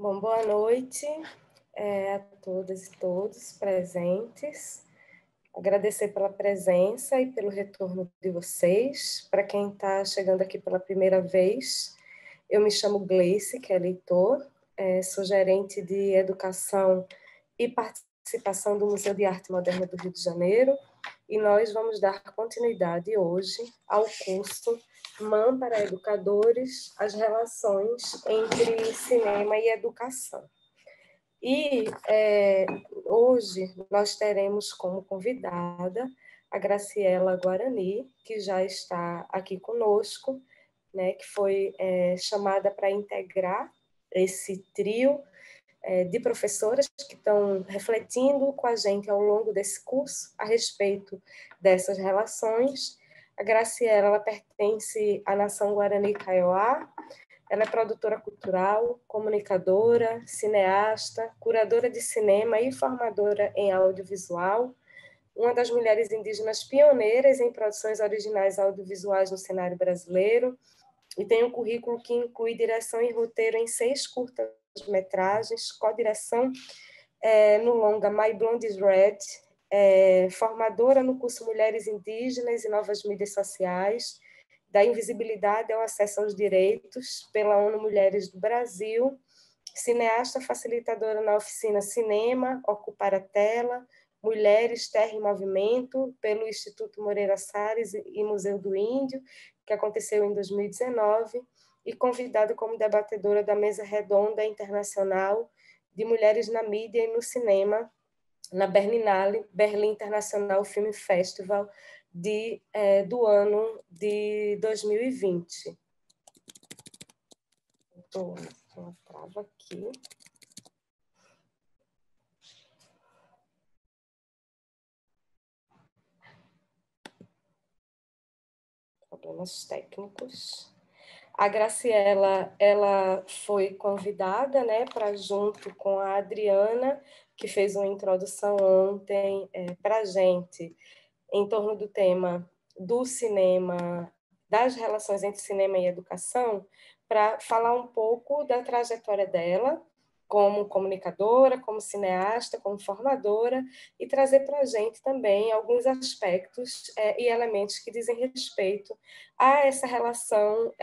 Bom, boa noite a todas e todos presentes. Agradecer pela presença e pelo retorno de vocês. Para quem está chegando aqui pela primeira vez, eu me chamo Gleice, que é leitor, sou gerente de educação e participação do Museu de Arte Moderna do Rio de Janeiro, e nós vamos dar continuidade hoje ao curso MAM para Educadores, as relações entre cinema e educação. E hoje nós teremos como convidada a Graciela Guarani, que já está aqui conosco, né, que foi chamada para integrar esse trio de professoras que estão refletindo com a gente ao longo desse curso a respeito dessas relações. A Graciela, ela pertence à nação Guarani Kaiowá. Ela é produtora cultural, comunicadora, cineasta, curadora de cinema e formadora em audiovisual, uma das mulheres indígenas pioneiras em produções originais audiovisuais no cenário brasileiro, e tem um currículo que inclui direção e roteiro em 6 curtas-metragens, co-direção no longa My Blonde is Red, formadora no curso Mulheres Indígenas e Novas Mídias Sociais, da invisibilidade ao acesso aos direitos, pela ONU Mulheres do Brasil, cineasta facilitadora na oficina Cinema, Ocupar a Tela, Mulheres, Terra e Movimento, pelo Instituto Moreira Salles e Museu do Índio, que aconteceu em 2019, e convidada como debatedora da Mesa Redonda Internacional de Mulheres na Mídia e no Cinema, na Berlinale, Berlim International Film Festival, do ano de 2020. Estou uma trava aqui. Problemas técnicos. A Graciela, ela foi convidada, né, para junto com a Adriana, que fez uma introdução ontem para a gente, em torno do tema do cinema, das relações entre cinema e educação, para falar um pouco da trajetória dela, como comunicadora, como cineasta, como formadora, e trazer para a gente também alguns aspectos e elementos que dizem respeito a essa relação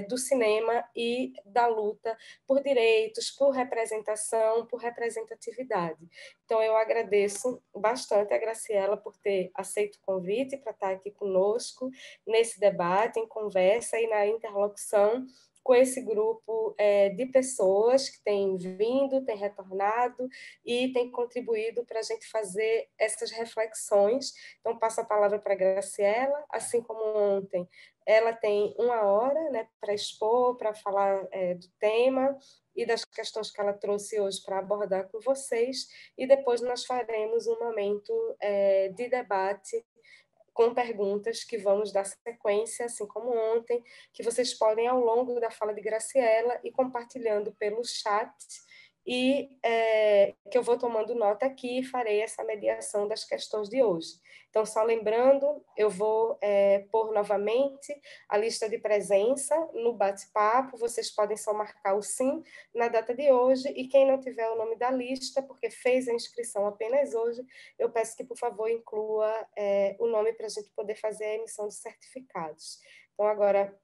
do cinema e da luta por direitos, por representação, por representatividade. Então, eu agradeço bastante a Graciela por ter aceito o convite para estar aqui conosco nesse debate, em conversa e na interlocução com esse grupo de pessoas que têm vindo, têm retornado e têm contribuído para a gente fazer essas reflexões. Então, passo a palavra para a Graciela, assim como ontem, ela tem 1 hora, né, para expor, para falar do tema e das questões que ela trouxe hoje para abordar com vocês, e depois nós faremos um momento de debate com perguntas que vamos dar sequência, assim como ontem, que vocês podem, ao longo da fala de Graciela, ir compartilhando pelo chat, e que eu vou tomando nota aqui e farei essa mediação das questões de hoje. Então, só lembrando, eu vou pôr novamente a lista de presença no bate-papo, vocês podem só marcar o sim na data de hoje, e quem não tiver o nome da lista, porque fez a inscrição apenas hoje, eu peço que, por favor, inclua o nome para a gente poder fazer a emissão de certificados. Então, agora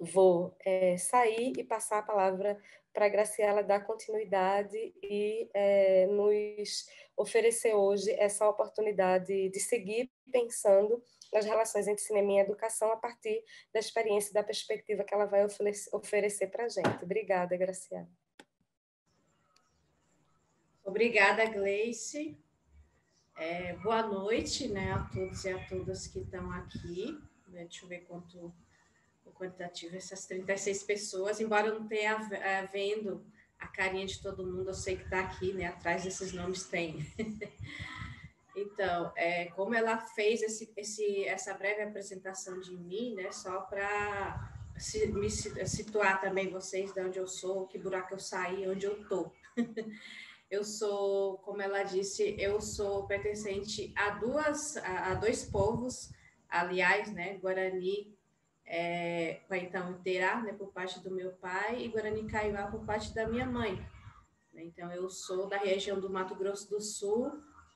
vou sair e passar a palavra para a Graciela dar continuidade e nos oferecer hoje essa oportunidade de seguir pensando nas relações entre cinema e educação a partir da experiência e da perspectiva que ela vai oferecer para a gente. Obrigada, Graciela. Obrigada, Gleice. Boa noite, né, a todos e a todas que estão aqui. Deixa eu ver o quantitativo, essas 36 pessoas, embora eu não tenha vendo a carinha de todo mundo, eu sei que está aqui, né, atrás desses nomes tem. Então, como ela fez essa breve apresentação de mim, né, só para me situar também vocês de onde eu sou, que buraco eu saí, onde eu estou. Eu sou, como ela disse, eu sou pertencente a 2 povos, aliás, né, Guarani, Paitão Terá, né, por parte do meu pai, e Guarani Kaiowá por parte da minha mãe. né? Então, eu sou da região do Mato Grosso do Sul,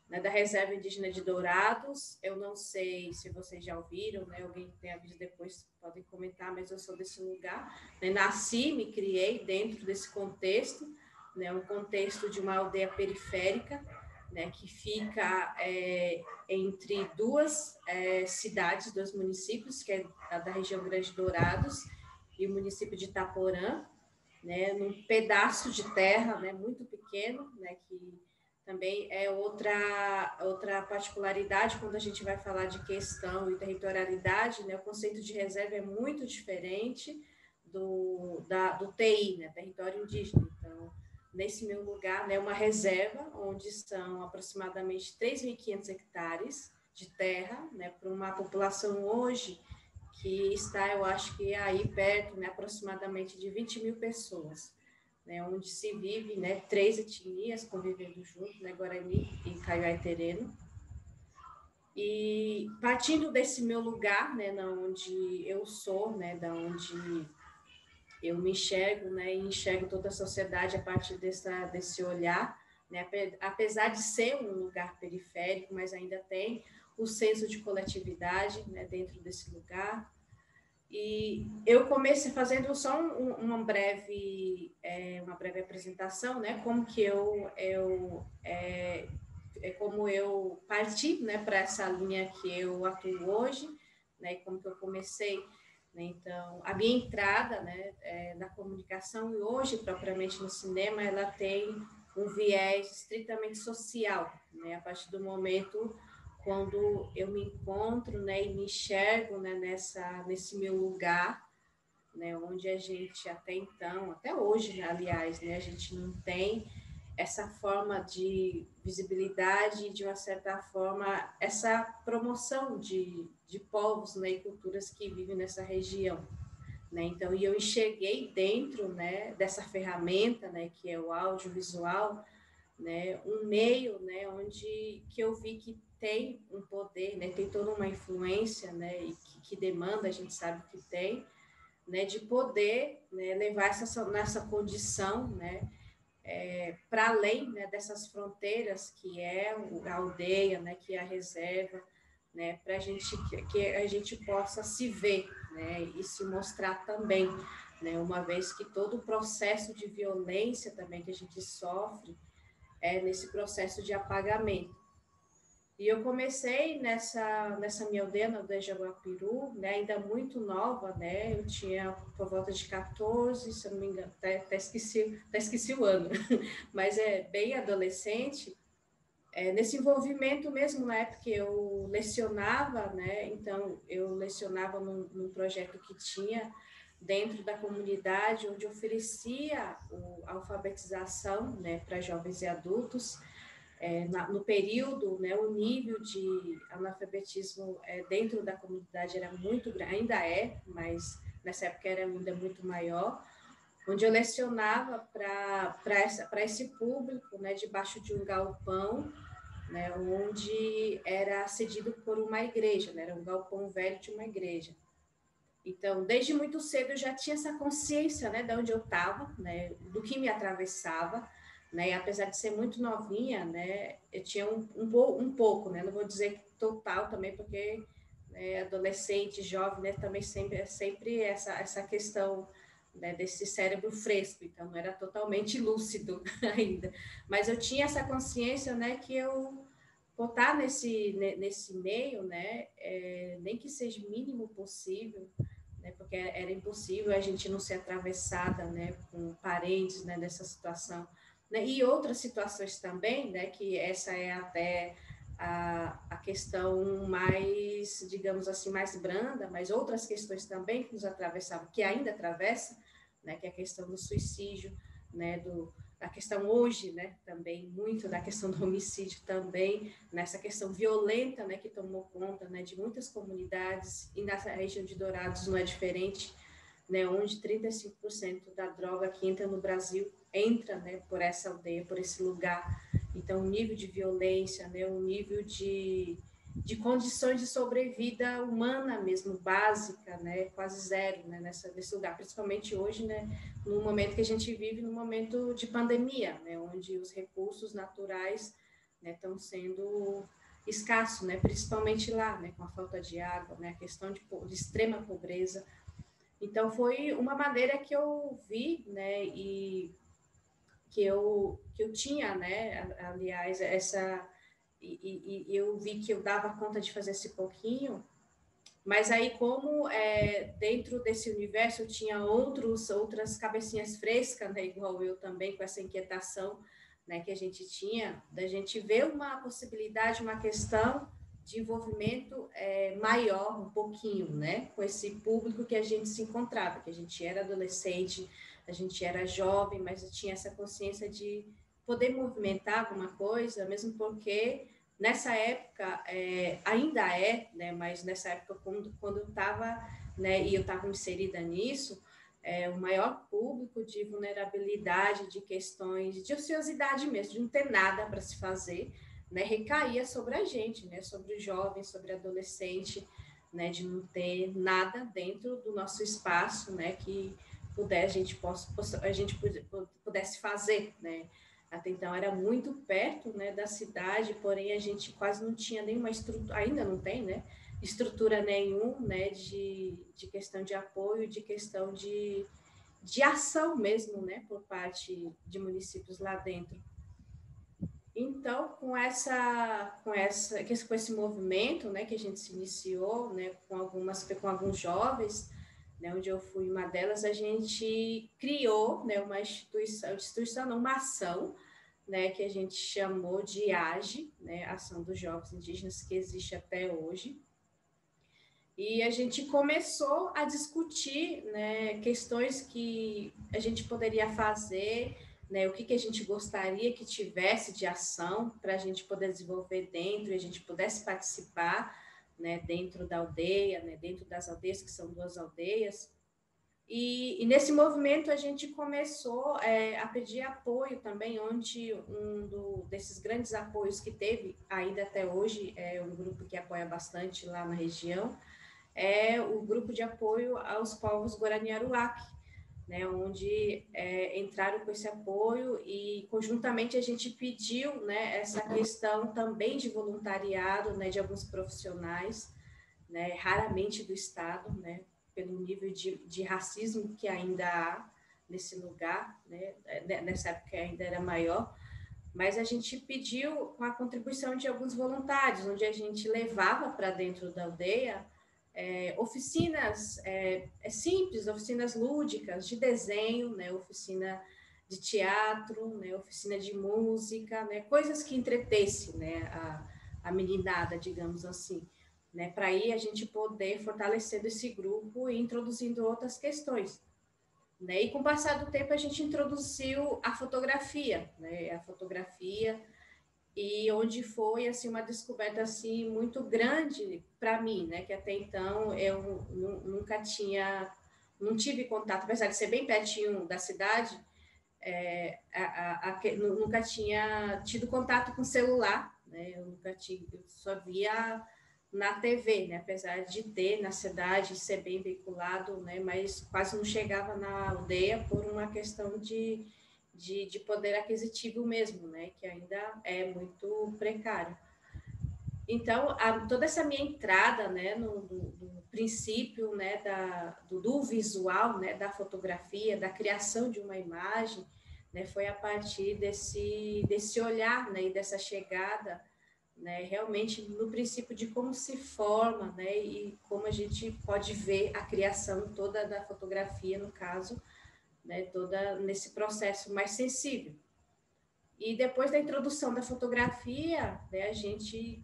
né, da Reserva Indígena de Dourados. Eu não sei se vocês já ouviram, né? Alguém tenha visto depois, podem comentar, mas eu sou desse lugar, né? Nasci, me criei dentro desse contexto, né? Um contexto de uma aldeia periférica, né? Que fica entre duas cidades, dois municípios, que é a da região Grande Dourados e o município de Itaporã, né? Num pedaço de terra, né? Muito pequeno, né? Que também é outra particularidade quando a gente vai falar de questão e territorialidade, né? O conceito de reserva é muito diferente do TI, né? Território indígena. Então, nesse meu lugar, né, uma reserva onde são aproximadamente 3.500 hectares de terra, né, para uma população hoje que está, eu acho que aí perto, né, aproximadamente de 20 mil pessoas, né, onde se vive, né, 3 etnias convivendo junto, né, Guarani e Kaiowá-Tereno. E partindo desse meu lugar, né, da onde eu sou, né, da onde eu me enxergo, né, e enxergo toda a sociedade a partir desse olhar, né, apesar de ser um lugar periférico, mas ainda tem o senso de coletividade, né, dentro desse lugar. E eu comecei fazendo só uma breve apresentação, né, como que como eu parti, né, para essa linha que eu atuo hoje, né, e como que eu comecei, né. Então, a minha entrada, né, na comunicação e hoje propriamente no cinema, ela tem um viés estritamente social, né, a partir do momento quando eu me encontro, né, e me enxergo, né, nesse meu lugar, né, onde a gente até então, até hoje, né, aliás, né, a gente não tem essa forma de visibilidade, de uma certa forma, essa promoção de povos, né, e culturas que vivem nessa região, né. Então, e eu enxerguei dentro, né, dessa ferramenta, né, que é o audiovisual, né, um meio, né, onde que eu vi que tem um poder, né, tem toda uma influência, né, e que demanda, a gente sabe que tem, né, de poder, né, levar nessa condição, né, para além, né, dessas fronteiras que é a aldeia, né, que é a reserva, né, para que a gente possa se ver, né, e se mostrar também, né, uma vez que todo o processo de violência também que a gente sofre nesse processo de apagamento. E eu comecei nessa minha aldeia, na aldeia de Jaguapiru, né, ainda muito nova, né, eu tinha por volta de 14, se eu não me engano, até esqueci o ano, mas é bem adolescente, nesse envolvimento mesmo, na época que eu lecionava, né, então eu lecionava num projeto que tinha dentro da comunidade, onde oferecia a alfabetização, né, para jovens e adultos. No período, né, o nível de analfabetismo dentro da comunidade era muito grande, ainda é, mas nessa época era ainda muito maior, onde eu lecionava para esse público, né, debaixo de um galpão, né, onde era cedido por uma igreja, né, era um galpão velho de uma igreja. Então, desde muito cedo eu já tinha essa consciência, né, de onde eu estava, né, do que me atravessava, né, e apesar de ser muito novinha, né, eu tinha um pouco, né, não vou dizer que total também, porque né, adolescente, jovem, né, também sempre essa questão, né, desse cérebro fresco, então não era totalmente lúcido ainda, mas eu tinha essa consciência, né, que eu botar nesse meio, né, nem que seja o mínimo possível, né, porque era impossível a gente não ser atravessada, né, com parentes, né, dessa situação, né, e outras situações também, né, que essa é até a questão mais, digamos assim, mais branda, mas outras questões também que nos atravessavam, que ainda atravessa, né, que é a questão do suicídio, né, a questão hoje, né, também muito da questão do homicídio também, nessa questão violenta, né, que tomou conta, né, de muitas comunidades, e na região de Dourados não é diferente, né, onde 35% da droga que entra no Brasil entra, né, por essa aldeia, por esse lugar. Então, o nível de violência, né, o nível de de condições de sobrevida humana mesmo, básica, né, quase zero, né, nesse lugar, principalmente hoje, né, no momento que a gente vive, no momento de pandemia, né, onde os recursos naturais, né, estão sendo escassos, né, principalmente lá, né, com a falta de água, né, a questão de extrema pobreza. Então, foi uma maneira que eu vi, né, e que eu tinha, né, aliás, e eu vi que eu dava conta de fazer esse pouquinho, mas aí como dentro desse universo eu tinha outras cabecinhas frescas, né, igual eu também, com essa inquietação, né, que a gente tinha, da gente ver uma possibilidade, uma questão de envolvimento maior, um pouquinho, né, com esse público que a gente se encontrava, que a gente era adolescente, a gente era jovem, mas tinha essa consciência de poder movimentar alguma coisa, mesmo porque nessa época, ainda né, mas nessa época, quando eu estava, né, e eu estava inserida nisso, o maior público de vulnerabilidade, de questões de ociosidade mesmo, de não ter nada para se fazer, né, recaía sobre a gente, né, sobre o jovem, sobre o adolescente, né, de não ter nada dentro do nosso espaço, né, que a gente pudesse fazer, né. Até então era muito perto, né, da cidade, porém a gente quase não tinha nenhuma estrutura, ainda não tem, né, estrutura nenhum, né, de questão de apoio, de questão de ação mesmo, né, por parte de municípios lá dentro. Então, com esse movimento, né, que a gente se iniciou, né, com alguns jovens, né, onde eu fui uma delas, a gente criou, né, uma instituição, não, uma ação, né, que a gente chamou de AGE, né, Ação dos Jovens Indígenas, que existe até hoje. E a gente começou a discutir, né, questões que a gente poderia fazer, né, o que a gente gostaria que tivesse de ação para a gente poder desenvolver dentro e a gente pudesse participar, né, dentro da aldeia, né, dentro das aldeias, que são 2 aldeias. E nesse movimento a gente começou a pedir apoio também, onde desses grandes apoios que teve, ainda até hoje, é um grupo que apoia bastante lá na região, é o grupo de apoio aos povos Guarani-Aruac, né, onde entraram com esse apoio e conjuntamente a gente pediu, né, essa questão também de voluntariado, né, de alguns profissionais, né, raramente do Estado, né, pelo nível de racismo que ainda há nesse lugar, né, nessa época ainda era maior, mas a gente pediu com a contribuição de alguns voluntários, onde a gente levava para dentro da aldeia oficinas simples, oficinas lúdicas de desenho, né, oficina de teatro, né, oficina de música, né, coisas que entretessem, né, a meninada, digamos assim, né, para aí a gente poder fortalecer esse grupo e introduzindo outras questões. Né? E com o passar do tempo a gente introduziu a fotografia, né, e onde foi assim uma descoberta assim muito grande para mim, né, que até então eu nunca não tive contato, apesar de ser bem pertinho da cidade, nunca tinha tido contato com celular, né, eu só via na TV, né, apesar de ter na cidade, ser bem vinculado, né, mas quase não chegava na aldeia por uma questão de poder aquisitivo mesmo, né, que ainda é muito precário. Então, toda essa minha entrada, né, no princípio, né, do visual, né, da fotografia, da criação de uma imagem, né, foi a partir desse olhar, né, e dessa chegada, né, realmente no princípio de como se forma, né, e como a gente pode ver a criação toda da fotografia, no caso, né, toda nesse processo mais sensível. E depois da introdução da fotografia, né, a gente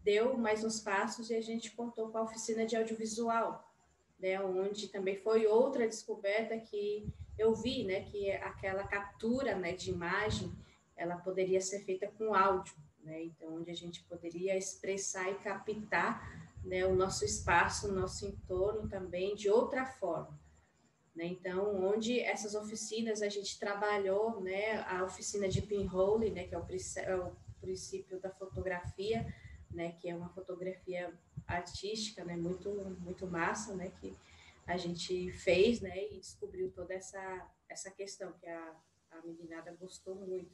deu mais uns passos e a gente contou com a oficina de audiovisual, né, onde também foi outra descoberta que eu vi, né, que aquela captura, né, de imagem, ela poderia ser feita com áudio, né, então onde a gente poderia expressar e captar, né, o nosso espaço, o nosso entorno também de outra forma. Né? Então, onde essas oficinas a gente trabalhou, né, a oficina de pinhole, né, que é o princípio da fotografia, né, que é uma fotografia artística, né, muito massa, né, que a gente fez, né, e descobriu toda essa questão que a meninada gostou muito.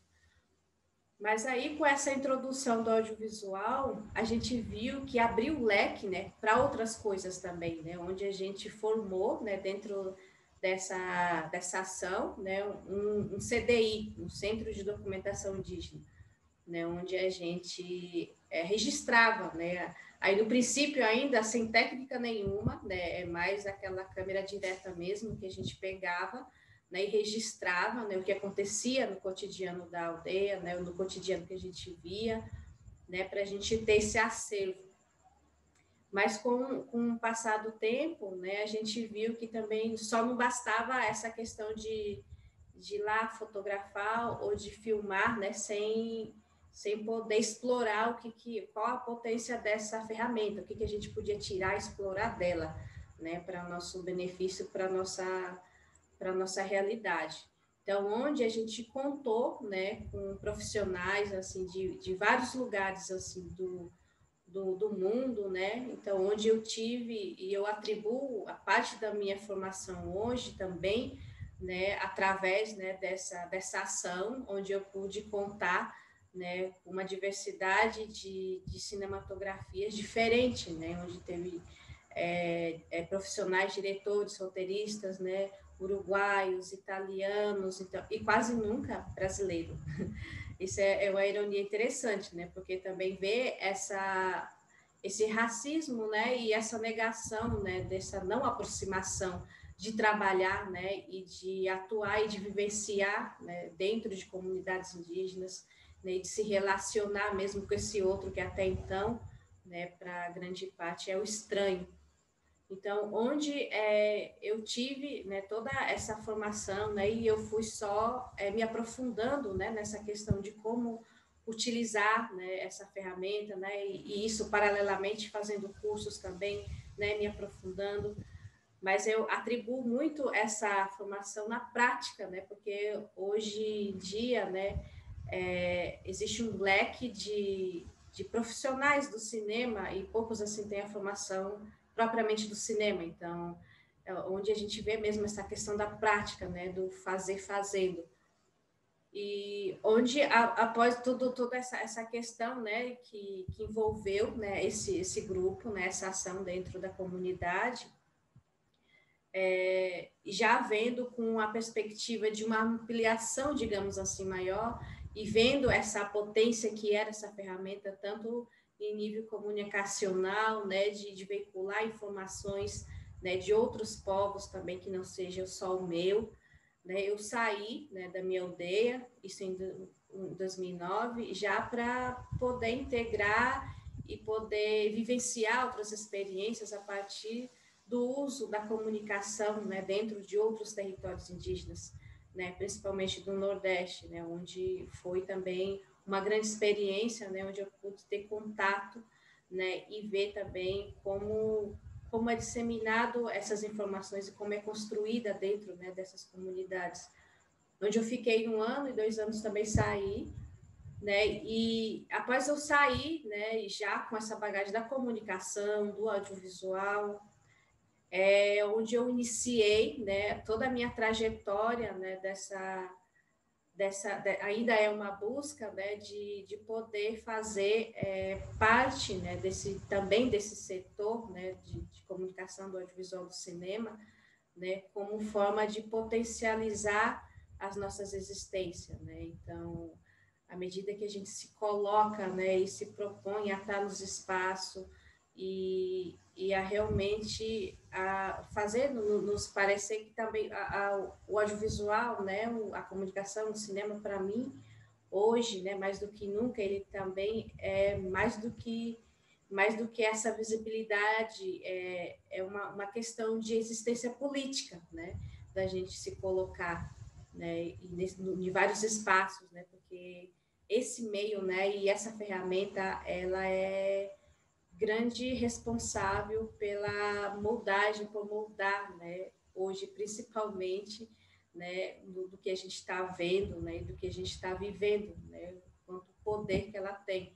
Mas aí, com essa introdução do audiovisual, a gente viu que abriu o leque, né, para outras coisas também, né, onde a gente formou, né, dentro dessa ação, né, um CDI, um Centro de Documentação Indígena, né, onde a gente registrava, né, aí no princípio ainda sem técnica nenhuma, né, é mais aquela câmera direta mesmo que a gente pegava, né, e registrava, né, o que acontecia no cotidiano da aldeia, né, no cotidiano que a gente via, né, para a gente ter esse acervo. Mas com o passar do tempo, né, a gente viu que também só não bastava essa questão de ir lá fotografar ou de filmar, né, sem poder explorar qual a potência dessa ferramenta, o que a gente podia tirar e explorar dela, né, para nosso benefício, para nossa realidade. Então, onde a gente contou, né, com profissionais assim de vários lugares assim do mundo, né? Então, onde eu tive e eu atribuo a parte da minha formação hoje também, né, através, né, dessa ação, onde eu pude contar, né, uma diversidade de cinematografias diferente, né, onde teve profissionais, diretores, roteiristas, né, uruguaios, italianos, então, e quase nunca brasileiro. Isso é uma ironia interessante, né? Porque também vê esse racismo, né? E essa negação, né? Dessa não aproximação de trabalhar, né? E de atuar e de vivenciar, né? Dentro de comunidades indígenas, né? E de se relacionar mesmo com esse outro que até então, né? Para grande parte é o estranho. Então, onde eu tive, né, toda essa formação, né, e eu fui só me aprofundando, né, nessa questão de como utilizar, né, essa ferramenta, né, e isso paralelamente fazendo cursos também, né, me aprofundando, mas eu atribuo muito essa formação na prática, né, porque hoje em dia, né, existe um leque de profissionais do cinema e poucos assim têm a formação propriamente do cinema, então onde a gente vê mesmo essa questão da prática, né, do fazer fazendo, e onde após toda essa questão, né, que envolveu, né, esse grupo, né, essa ação dentro da comunidade, já vendo com a perspectiva de uma ampliação, digamos assim, maior, e vendo essa potência que era essa ferramenta, tanto em nível comunicacional, né, de veicular informações, né, de outros povos também, que não seja só o meu, né, eu saí, né, da minha aldeia, isso em 2009, já para poder integrar e poder vivenciar outras experiências a partir do uso da comunicação, né, dentro de outros territórios indígenas, né, principalmente do Nordeste, né, onde foi também uma grande experiência, né, onde eu pude ter contato, né, e ver também como é disseminado essas informações e como é construída dentro, né, dessas comunidades, onde eu fiquei 1 ano e 2 anos também saí, né, e após eu sair, né, já com essa bagagem da comunicação, do audiovisual, onde eu iniciei, né, toda a minha trajetória, né, ainda é uma busca, né, de poder fazer parte, né, também desse setor, né, de comunicação do audiovisual do cinema, né, como forma de potencializar as nossas existências, né? Então, à medida que a gente se coloca, né, e se propõe a estar nos espaços e a realmente fazer nos parecer que também o audiovisual, né, a comunicação, o cinema, para mim, hoje, né, mais do que nunca, ele também é mais do que essa visibilidade, é uma questão de existência política, né, da gente se colocar, né, em vários espaços, né, porque esse meio, né, e essa ferramenta, ela é grande responsável pela moldagem, por moldar, né, hoje principalmente, né, do que a gente está vendo, né, do que a gente está vivendo, né, quanto poder que ela tem.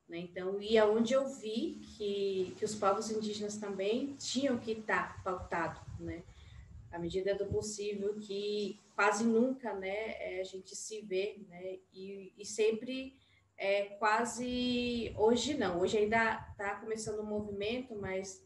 né? Então, e aonde eu vi que os povos indígenas também tinham que estar pautados, né? À medida do possível, que quase nunca, né, a gente se vê, né, e sempre quase, hoje não, hoje ainda está começando um movimento, mas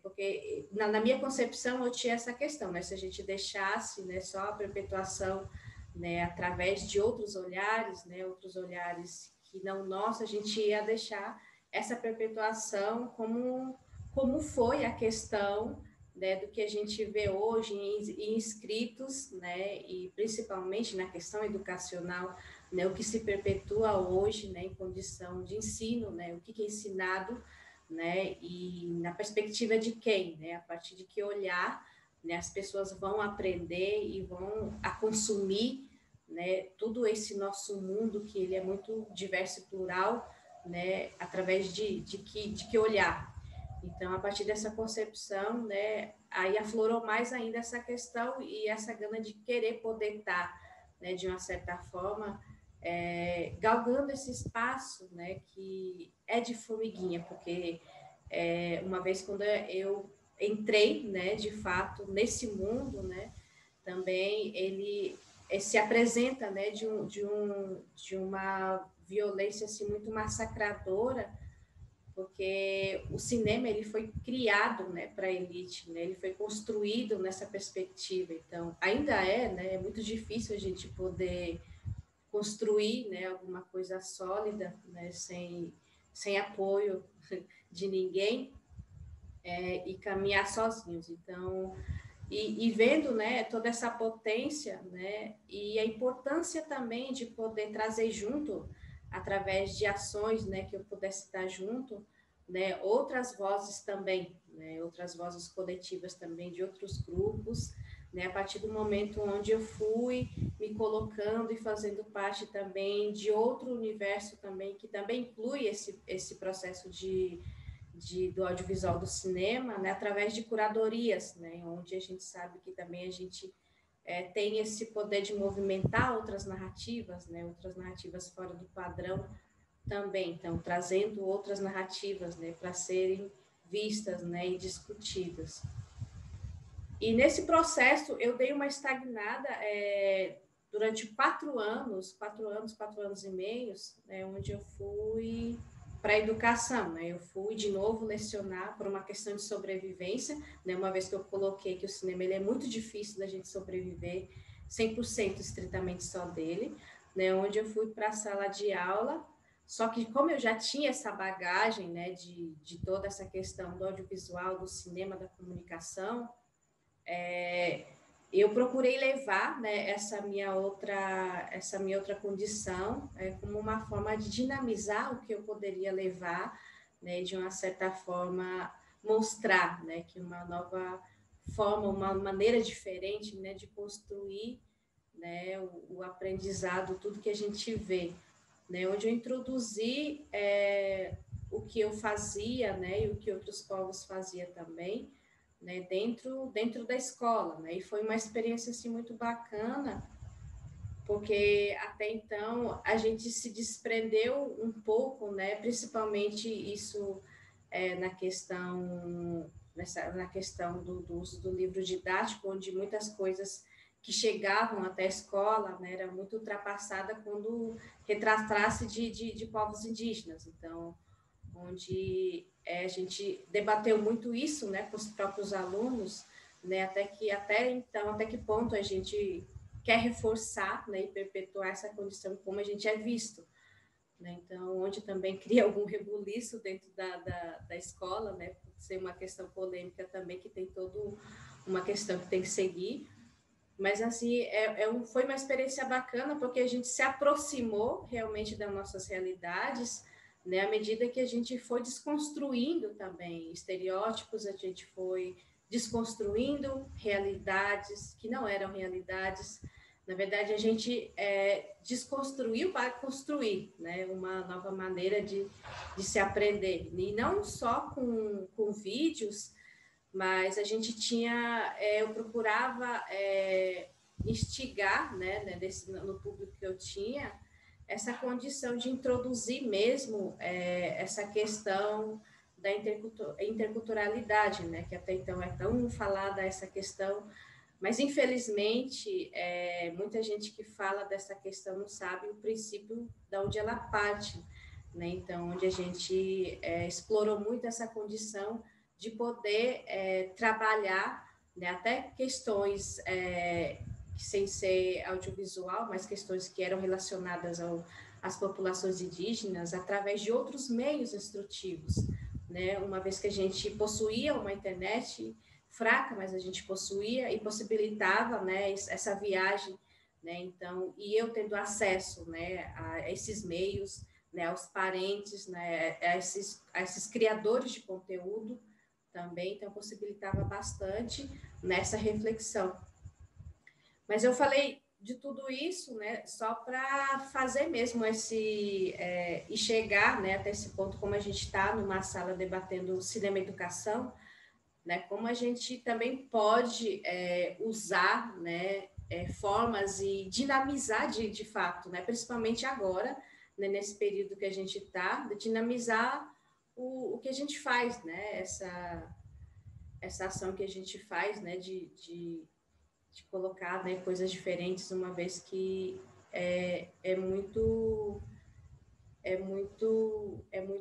porque na minha concepção eu tinha essa questão, né, se a gente deixasse, né, só a perpetuação, né, através de outros olhares, né, outros olhares que não nosso, a gente ia deixar essa perpetuação como foi a questão, né, do que a gente vê hoje em escritos, né, e principalmente na questão educacional, né, o que se perpetua hoje, né, em condição de ensino, né, o que é ensinado, né, e na perspectiva de quem, né, a partir de que olhar, né, as pessoas vão aprender e vão a consumir, né, todo esse nosso mundo que ele é muito diverso e plural, né, através de que olhar. Então, a partir dessa concepção, né, aí aflorou mais ainda essa questão e essa gana de querer poder estar, né, de uma certa forma, galgando esse espaço, né, que é de formiguinha, porque uma vez quando eu entrei, né, de fato, nesse mundo, né, também ele se apresenta, né, de uma violência assim, muito massacradora, porque o cinema ele foi criado, né, para a elite, né, ele foi construído nessa perspectiva. Então, ainda né, é muito difícil a gente poder construir, né, alguma coisa sólida, né, sem apoio de ninguém, e caminhar sozinhos. Então, e vendo, né, toda essa potência, né, e a importância também de poder trazer junto, através de ações, né, que eu pudesse estar junto, né, outras vozes também, né, outras vozes coletivas também de outros grupos, né, a partir do momento onde eu fui me colocando e fazendo parte também de outro universo também, que também inclui esse processo do audiovisual do cinema, né, através de curadorias, né, onde a gente sabe que também a gente tem esse poder de movimentar outras narrativas, né, outras narrativas fora do padrão também, então trazendo outras narrativas, né, para serem vistas, né, e discutidas. E nesse processo eu dei uma estagnada durante 4 anos e meio, né, onde eu fui para a educação, né? Eu fui de novo lecionar por uma questão de sobrevivência, né? Uma vez que eu coloquei que o cinema ele é muito difícil da gente sobreviver 100% estritamente só dele, né? Onde eu fui para a sala de aula, só que como eu já tinha essa bagagem, né, de toda essa questão do audiovisual, do cinema, da comunicação, eu procurei levar, né, essa minha outra condição como uma forma de dinamizar o que eu poderia levar, né, de uma certa forma mostrar, né, que uma nova forma, uma maneira diferente, né, de construir, né, o aprendizado, tudo que a gente vê, né, onde eu introduzi o que eu fazia, né, e o que outros povos faziam também, né, dentro da escola, né, e foi uma experiência assim muito bacana, porque até então a gente se desprendeu um pouco, né, principalmente isso na questão do uso do livro didático, onde muitas coisas que chegavam até a escola, né, era muito ultrapassada quando retratasse de povos indígenas. Então, onde a gente debateu muito isso, né, com os próprios alunos, né, até que ponto a gente quer reforçar, né, e perpetuar essa condição como a gente é visto, né, então onde também cria algum rebuliço dentro da escola, né, por ser uma questão polêmica também que tem toda uma questão que tem que seguir, mas assim foi uma experiência bacana porque a gente se aproximou realmente das nossas realidades, né, à medida que a gente foi desconstruindo também estereótipos, a gente foi desconstruindo realidades que não eram realidades. Na verdade, a gente desconstruiu para construir, né, uma nova maneira de se aprender. E não só com vídeos, mas a gente tinha, eu procurava instigar, né, no público que eu tinha, essa condição de introduzir mesmo essa questão da interculturalidade, né, que até então é tão falada essa questão, mas infelizmente muita gente que fala dessa questão não sabe o princípio de onde ela parte, né, então onde a gente explorou muito essa condição de poder trabalhar, né, até questões sem ser audiovisual, mas questões que eram relacionadas às populações indígenas através de outros meios instrutivos, né? Uma vez que a gente possuía uma internet fraca, mas a gente possuía e possibilitava, né, essa viagem, né? Então, e eu tendo acesso, né, a esses meios, né, aos parentes, né, a esses criadores de conteúdo também, então possibilitava bastante nessa reflexão. Mas eu falei de tudo isso, né, só para fazer mesmo e chegar, né, até esse ponto, como a gente está numa sala debatendo cinema e educação, né, como a gente também pode usar, né, formas e dinamizar de fato, né, principalmente agora, né, nesse período que a gente está, dinamizar o que a gente faz, né, essa ação que a gente faz, né, de colocar, né, coisas diferentes, uma vez que é muito,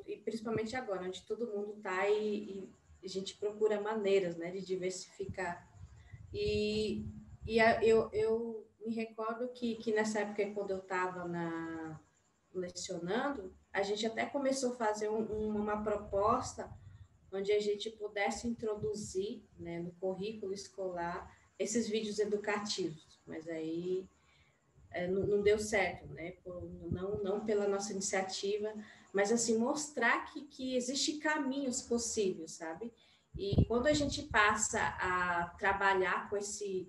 e principalmente agora, onde todo mundo está e a gente procura maneiras, né, de diversificar. E, eu me recordo que nessa época, quando eu estava lecionando, a gente até começou a fazer uma proposta onde a gente pudesse introduzir, né, no currículo escolar esses vídeos educativos, mas aí não deu certo, né? Não pela nossa iniciativa, mas assim mostrar que existe caminhos possíveis, sabe? E quando a gente passa a trabalhar com esse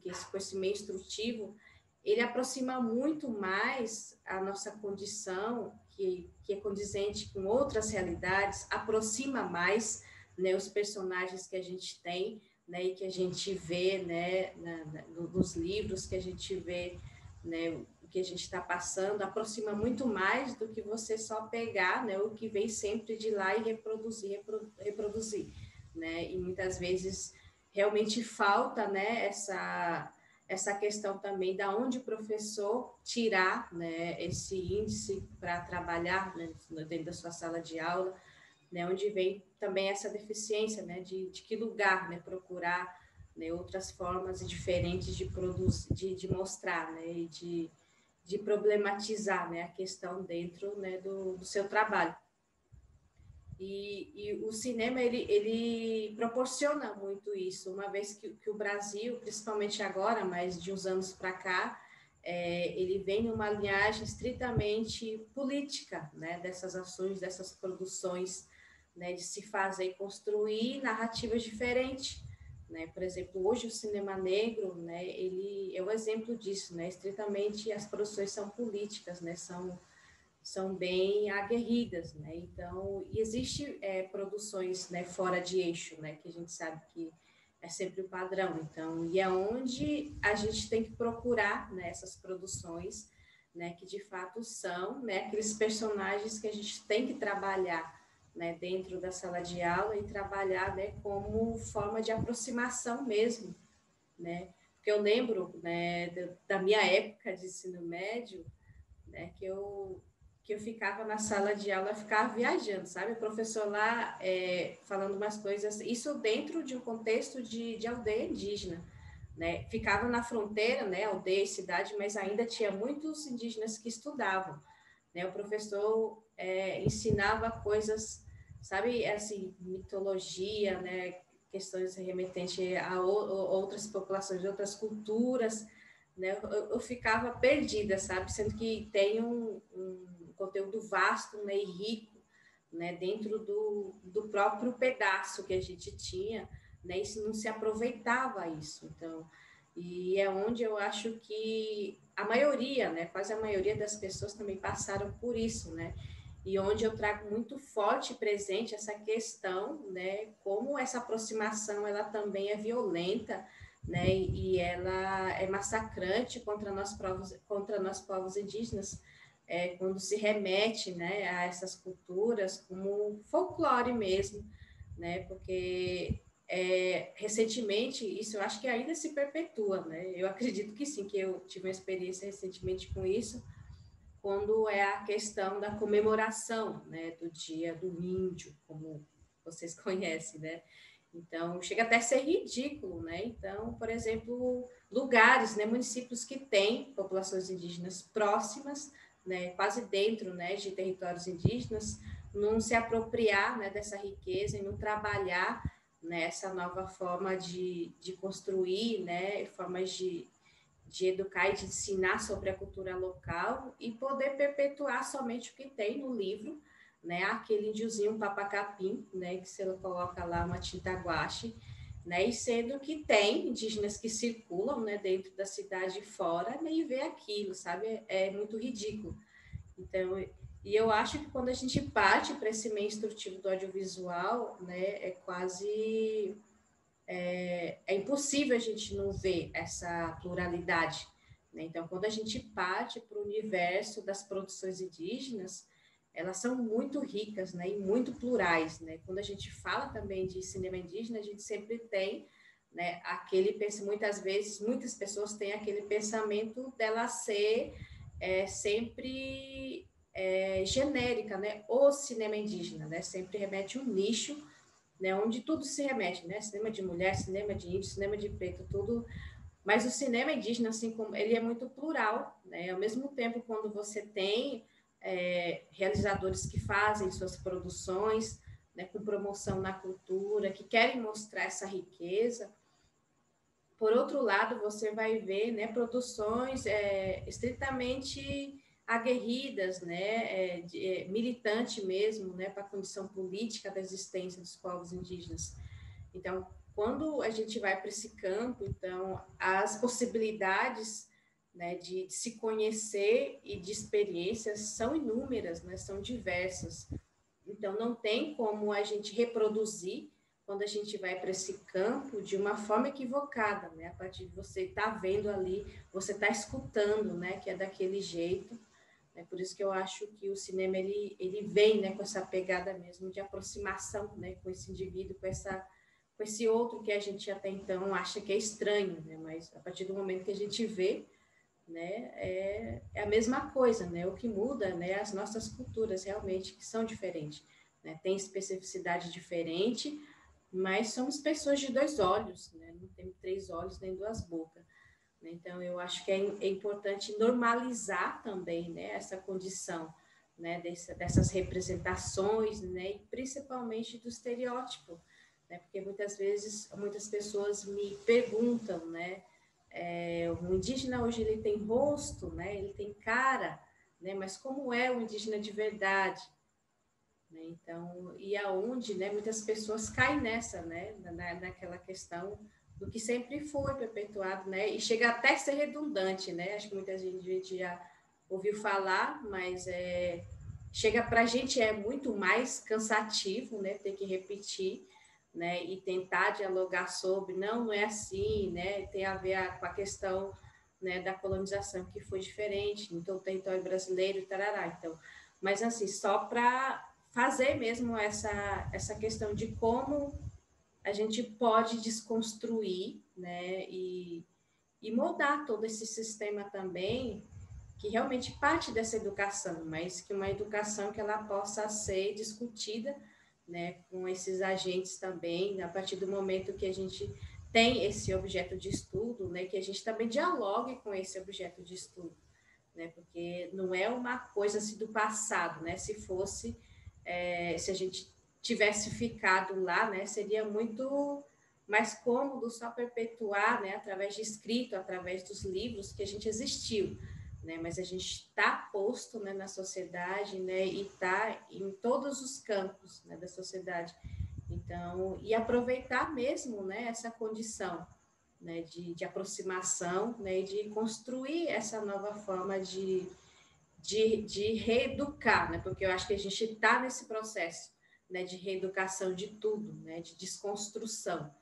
meio instrutivo, ele aproxima muito mais a nossa condição, que é condizente com outras realidades, aproxima mais, né, os personagens que a gente tem, né, e que a gente vê, né, nos livros que a gente vê, né, o que a gente está passando, aproxima muito mais do que você só pegar, né, o que vem sempre de lá e reproduzir, né, e muitas vezes realmente falta, né, essa questão também da onde o professor tirar, né, esse índice para trabalhar, né, dentro da sua sala de aula, né, onde vem também essa deficiência, né, de que lugar, né, procurar, né, outras formas diferentes de produzir, de mostrar, né, e de problematizar, né, a questão dentro, né, do seu trabalho. E o cinema, ele proporciona muito isso, uma vez que o Brasil, principalmente agora, mas de uns anos para cá, ele vem numa linhagem estritamente política, né, dessas ações, dessas produções, né, de se fazer e construir narrativas diferentes, né? Por exemplo, hoje o cinema negro, né, ele é um exemplo disso, né? Estritamente as produções são políticas, né? São bem aguerridas, né? Então, existe produções, né, fora de eixo, né, que a gente sabe que é sempre o padrão. Então, e é onde a gente tem que procurar, né, essas produções, né, que de fato são, né, aqueles personagens que a gente tem que trabalhar, né, dentro da sala de aula e trabalhar, né, como forma de aproximação mesmo, né? Porque eu lembro, né, da minha época de ensino médio, né, que eu ficava na sala de aula, ficava viajando, sabe? O professor lá falando umas coisas, isso dentro de um contexto de aldeia indígena, né? Ficava na fronteira, né, aldeia e cidade, mas ainda tinha muitos indígenas que estudavam, né? O professor ensinava coisas, sabe, assim, mitologia, né, questões remetentes a outras populações, outras culturas, né? Eu ficava perdida, sabe? Sendo que tem um conteúdo vasto, né, e rico, né, dentro do próprio pedaço que a gente tinha, né, e não se aproveitava isso. Então, e é onde eu acho que a maioria, né, quase a maioria das pessoas também passaram por isso, né, e onde eu trago muito forte presente essa questão, né, como essa aproximação ela também é violenta, né, e ela é massacrante contra nós povos indígenas, quando se remete, né, a essas culturas como folclore mesmo, né, porque recentemente, isso eu acho que ainda se perpetua, né, eu acredito que sim, que eu tive uma experiência recentemente com isso, quando é a questão da comemoração, né, do Dia do Índio, como vocês conhecem, né? Então, chega até a ser ridículo, né? Então, por exemplo, lugares, né, municípios que têm populações indígenas próximas, né, quase dentro, né, de territórios indígenas, não se apropriar, né, dessa riqueza e não trabalhar, né, essa nova forma de construir, né, formas de educar e de ensinar sobre a cultura local e poder perpetuar somente o que tem no livro, né? Aquele índiozinho papacapim, né? Que você coloca lá uma tinta guache, né? E sendo que tem indígenas que circulam, né? Dentro da cidade e fora, né, e vê aquilo, sabe? É muito ridículo. Então, e eu acho que quando a gente parte para esse meio instrutivo do audiovisual, né? É quase é impossível a gente não ver essa pluralidade. Né? Então, quando a gente parte para o universo das produções indígenas, elas são muito ricas, né, e muito plurais, né? Quando a gente fala também de cinema indígena, a gente sempre tem, né, muitas vezes, muitas pessoas têm aquele pensamento dela ser sempre genérica, né? O cinema indígena, né? Sempre remete um nicho, né, onde tudo se remete, né? Cinema de mulher, cinema de índio, cinema de preto, tudo. Mas o cinema indígena, assim como ele é muito plural, né? Ao mesmo tempo, quando você tem realizadores que fazem suas produções, né, com promoção na cultura, que querem mostrar essa riqueza. Por outro lado, você vai ver, né, produções estritamente aguerridas, né, militante mesmo, né, para a condição política da existência dos povos indígenas. Então, quando a gente vai para esse campo, então as possibilidades, né, de se conhecer e de experiências são inúmeras, né, são diversas. Então, não tem como a gente reproduzir quando a gente vai para esse campo de uma forma equivocada, né? A partir de você estar vendo ali, você está escutando, né? Que é daquele jeito. É por isso que eu acho que o cinema ele vem, né? Com essa pegada mesmo de aproximação, né? Com esse indivíduo, com esse outro que a gente até então acha que é estranho, né? Mas a partir do momento que a gente vê, né, é a mesma coisa, né? O que muda, né, as nossas culturas realmente que são diferentes, né? Tem especificidade diferente, mas somos pessoas de dois olhos, né? Não temos três olhos nem duas bocas. Né? Então eu acho que é importante normalizar também, né, essa condição, né, dessas representações, né, e principalmente do estereótipo, né? Porque muitas vezes muitas pessoas me perguntam, né? O indígena hoje ele tem rosto, né? Ele tem cara, né? Mas como é o indígena de verdade? Né? Então, e aonde, né? Muitas pessoas caem nessa, né? Naquela questão do que sempre foi perpetuado, né? E chega até a ser redundante, né? Acho que muita gente já ouviu falar, mas chega para a gente é muito mais cansativo, né? Ter que repetir, né? E tentar dialogar sobre, não é assim, né? Tem a ver com a questão, né, da colonização que foi diferente, então o território brasileiro e tarará. Então, mas assim, só para fazer mesmo essa questão de como a gente pode desconstruir, né, e mudar todo esse sistema também, que realmente parte dessa educação, mas que uma educação que ela possa ser discutida, né, com esses agentes também, a partir do momento que a gente tem esse objeto de estudo, né, que a gente também dialogue com esse objeto de estudo, né, porque não é uma coisa assim do passado, né, se fosse, se a gente tivesse ficado lá, né, seria muito mais cômodo só perpetuar, né, através de escrito, através dos livros que a gente existiu, né, mas a gente está posto, né, na sociedade, né, e está em todos os campos, né, da sociedade. Então, e aproveitar mesmo, né, essa condição, né, de aproximação, né, e de construir essa nova forma de reeducar, né, porque eu acho que a gente está nesse processo, né, de reeducação de tudo, né, de desconstrução.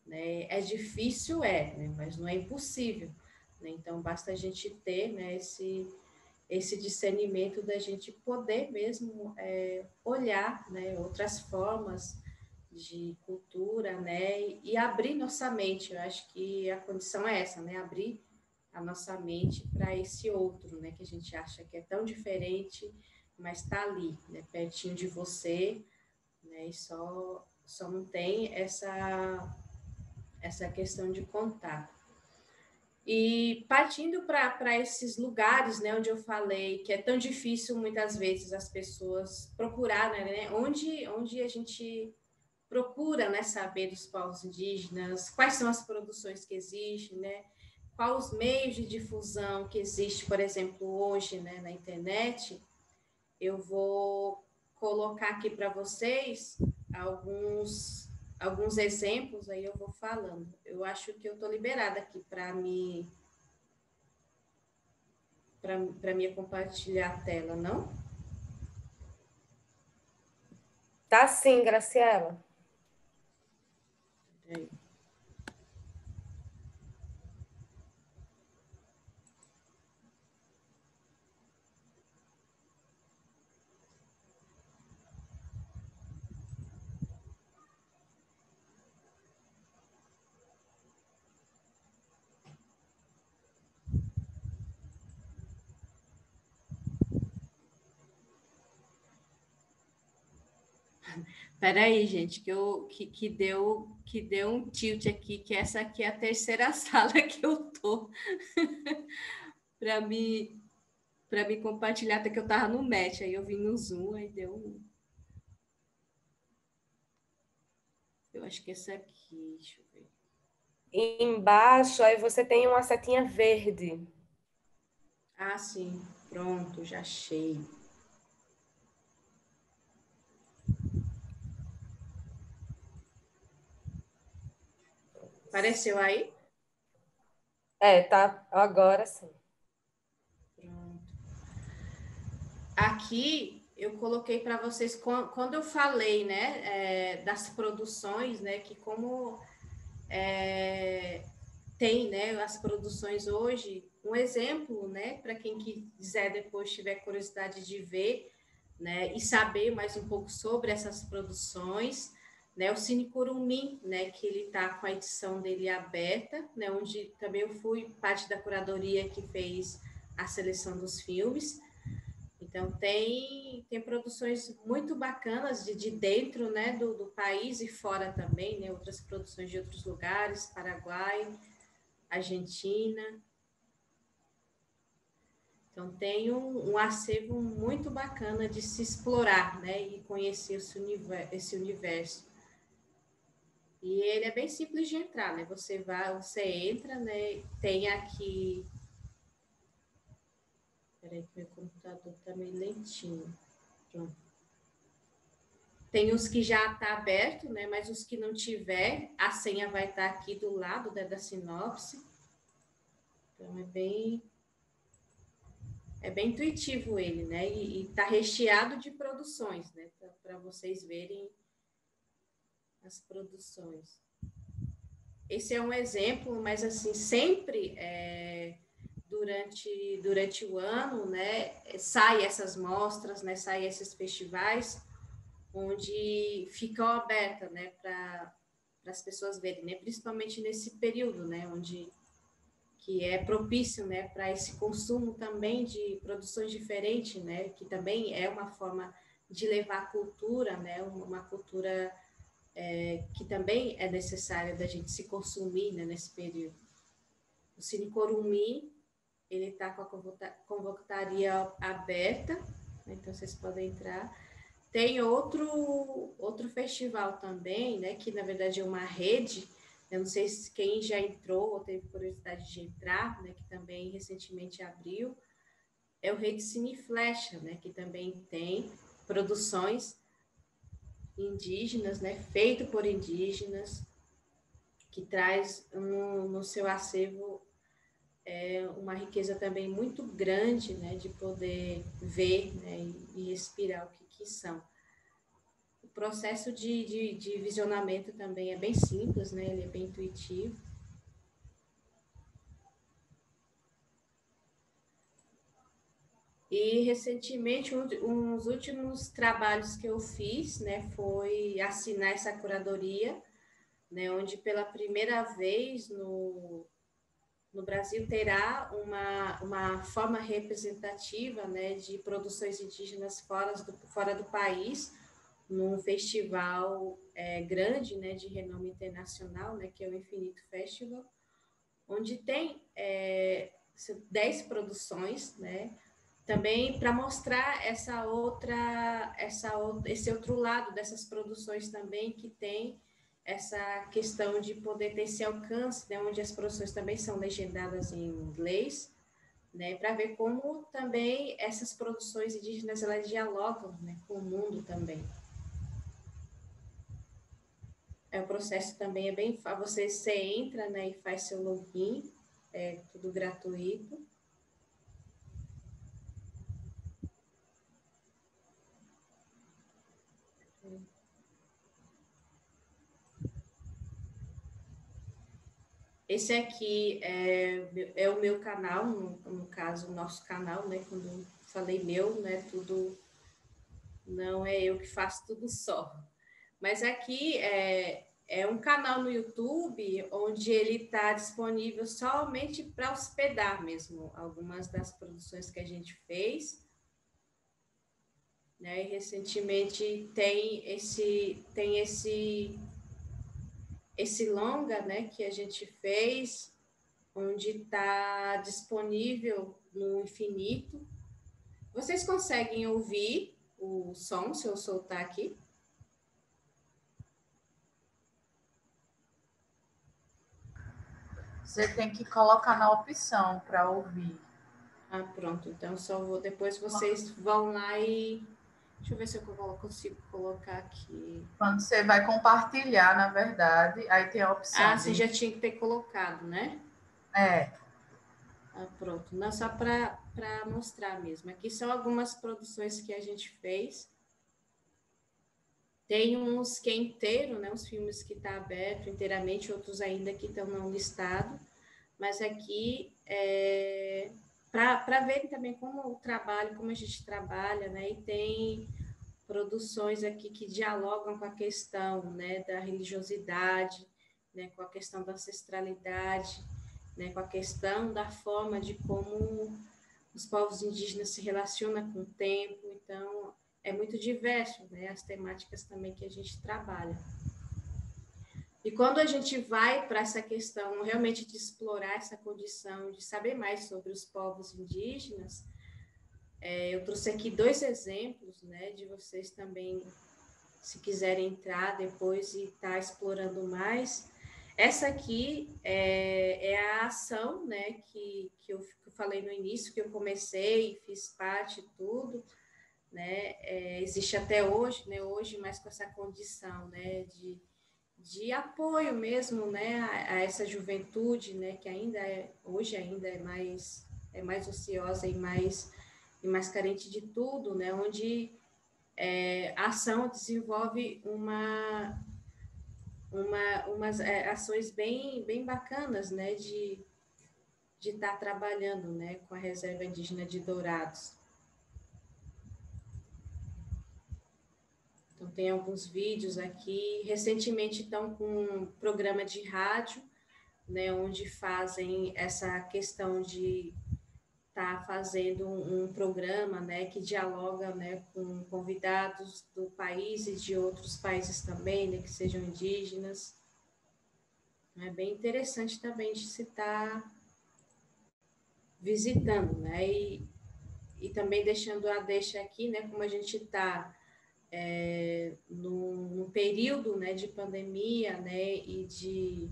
Né? É difícil, né, mas não é impossível. Né? Então, basta a gente ter, né, esse discernimento da gente poder mesmo olhar, né, outras formas de cultura, né, e abrir nossa mente. Eu acho que a condição é essa, né, abrir a nossa mente para esse outro, né, que a gente acha que é tão diferente, mas está ali, né, pertinho de você, né, e só não tem essa questão de contato. E partindo para esses lugares, né, onde eu falei que é tão difícil muitas vezes as pessoas procurar, né, onde a gente procura, né, saber dos povos indígenas, quais são as produções que existem, né, quais os meios de difusão que existe, por exemplo, hoje, né, na internet. Eu vou colocar aqui para vocês alguns exemplos, aí eu vou falando. Eu acho que eu estou liberada aqui para me compartilhar a tela, não? Tá sim, Graciela. Peraí. Peraí, gente, que deu um tilt aqui, que essa aqui é a terceira sala que eu tô para me compartilhar, até que eu tava no Match, aí eu vim no Zoom, aí deu um. Eu acho que essa aqui, deixa eu ver. E embaixo, aí você tem uma setinha verde. Ah, sim, pronto, já achei. Apareceu aí? Tá, agora sim. Pronto. Aqui eu coloquei para vocês, quando eu falei, né, das produções, né, que como tem, né, as produções hoje, um exemplo, né, para quem quiser depois tiver curiosidade de ver, né, e saber mais um pouco sobre essas produções, né, o Cine Curumim, né, que ele está com a edição dele aberta, né, onde também eu fui parte da curadoria que fez a seleção dos filmes. Então, tem produções muito bacanas de dentro, né, do país e fora também, né, outras produções de outros lugares, Paraguai, Argentina. Então, tem um acervo muito bacana de se explorar, né, e conhecer esse universo. E ele é bem simples de entrar, né, você entra, né, tem aqui... Peraí, que meu computador está meio lentinho. Pronto. Tem os que já está aberto, né? Mas os que não tiver, a senha vai estar aqui do lado da sinopse. Então é bem intuitivo ele, né? E está recheado de produções, né? Para vocês verem as produções. Esse é um exemplo, mas assim, sempre durante o ano, né? Sai essas mostras, né? Sai esses festivais onde ficam abertas, né, para as pessoas verem, né, principalmente nesse período, né, onde que é propício, né, para esse consumo também de produções diferentes, né, que também é uma forma de levar a cultura, né, uma cultura que também é necessária da gente se consumir, né, nesse período. O Cine Corumim, ele está com a convocatória aberta, né, então vocês podem entrar. Tem outro festival também, né, que na verdade é uma rede, eu não sei se quem já entrou ou teve curiosidade de entrar, né, que também recentemente abriu, é o Rede Cine Flecha, né, que também tem produções indígenas, né, feito por indígenas, que traz no seu acervo uma riqueza também muito grande, né, de poder ver, né, e respirar o que são. O processo de visionamento também é bem simples, né? Ele é bem intuitivo. E, recentemente, um dos últimos trabalhos que eu fiz, né, foi assinar essa curadoria, né, onde pela primeira vez no Brasil terá uma forma representativa, né, de produções indígenas fora do país, num festival grande, né, de renome internacional, né, que é o Infinito Festival, onde tem 10 produções, né, também para mostrar esse outro lado dessas produções também, que tem essa questão de poder ter esse alcance, né, onde as produções também são legendadas em inglês, né, para ver como também essas produções indígenas elas dialogam, né, com o mundo também. O processo também é bem fácil, você entra, né, e faz seu login, é tudo gratuito. Esse aqui é o meu canal, no caso, o nosso canal, né? Quando eu falei meu, né? Tudo não é eu que faço tudo só. Mas aqui é um canal no YouTube onde ele está disponível somente para hospedar mesmo algumas das produções que a gente fez. Né? E recentemente tem esse longa, né, que a gente fez, onde está disponível no Infinito. Vocês conseguem ouvir o som se eu soltar aqui? Você tem que colocar na opção para ouvir. Ah, pronto. Então, só vou. Depois vocês vão lá e. Deixa eu ver se eu consigo colocar aqui. Quando você vai compartilhar, na verdade, aí tem a opção. Ah, você já tinha que ter colocado, né? É. Ah, pronto. Não, só para mostrar mesmo. Aqui são algumas produções que a gente fez. Tem uns que é inteiro, né? Uns filmes que está aberto inteiramente, outros ainda que estão não listados. Mas aqui para verem também como o trabalho, como a gente trabalha, né? E tem produções aqui que dialogam com a questão, né, da religiosidade, né, com a questão da ancestralidade, né, com a questão da forma de como os povos indígenas se relacionam com o tempo. Então, é muito diverso, né, as temáticas também que a gente trabalha. E quando a gente vai para essa questão realmente de explorar essa condição, de saber mais sobre os povos indígenas, eu trouxe aqui 2 exemplos, né, de vocês também, se quiserem entrar depois e estar explorando mais. Essa aqui é a ação, né, que eu falei no início, que eu comecei, fiz parte, tudo, né, existe até hoje, né, hoje mais com essa condição, né, de apoio mesmo, né, a essa juventude, né, que hoje ainda é mais ociosa e mais carente de tudo, né, onde a ação desenvolve umas ações bem bacanas, né, de estar trabalhando, né, com a Reserva Indígena de Dourados. Então, tem alguns vídeos aqui. Recentemente estão com um programa de rádio, né, onde fazem essa questão de estar fazendo um programa, né, que dialoga, né, com convidados do país e de outros países também, né, que sejam indígenas. É bem interessante também de se estar visitando, né, e também deixando a deixa aqui, né, como a gente está num período, né, de pandemia, né, e de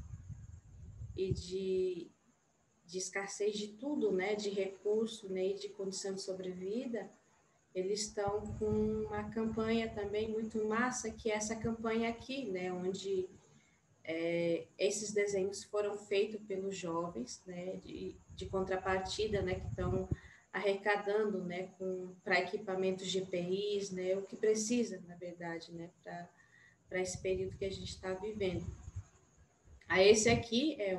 escassez de tudo, né, de recurso, né, e de condição de sobrevida, eles estão com uma campanha também muito massa, que é essa campanha aqui, né, onde esses desenhos foram feitos pelos jovens, né, de contrapartida, né, que estão arrecadando, né, para equipamentos de EPIs, né, o que precisa, na verdade, né, para esse período que a gente está vivendo. Esse aqui é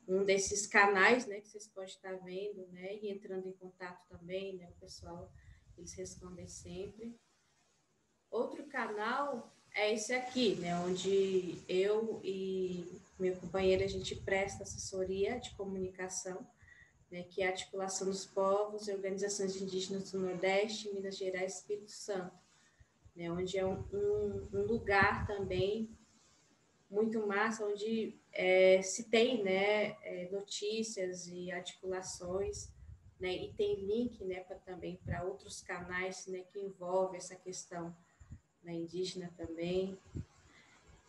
um desses canais, né, que vocês podem estar vendo, né, e entrando em contato também, né, o pessoal, eles respondem sempre. Outro canal é esse aqui, né, onde eu e meu companheiro, a gente presta assessoria de comunicação, né, que é a Articulação dos Povos e Organizações Indígenas do Nordeste, Minas Gerais e Espírito Santo, né, onde é um lugar também muito massa, onde se tem, né, notícias e articulações, né, e tem link, né, também para outros canais, né, que envolvem essa questão, né, indígena também.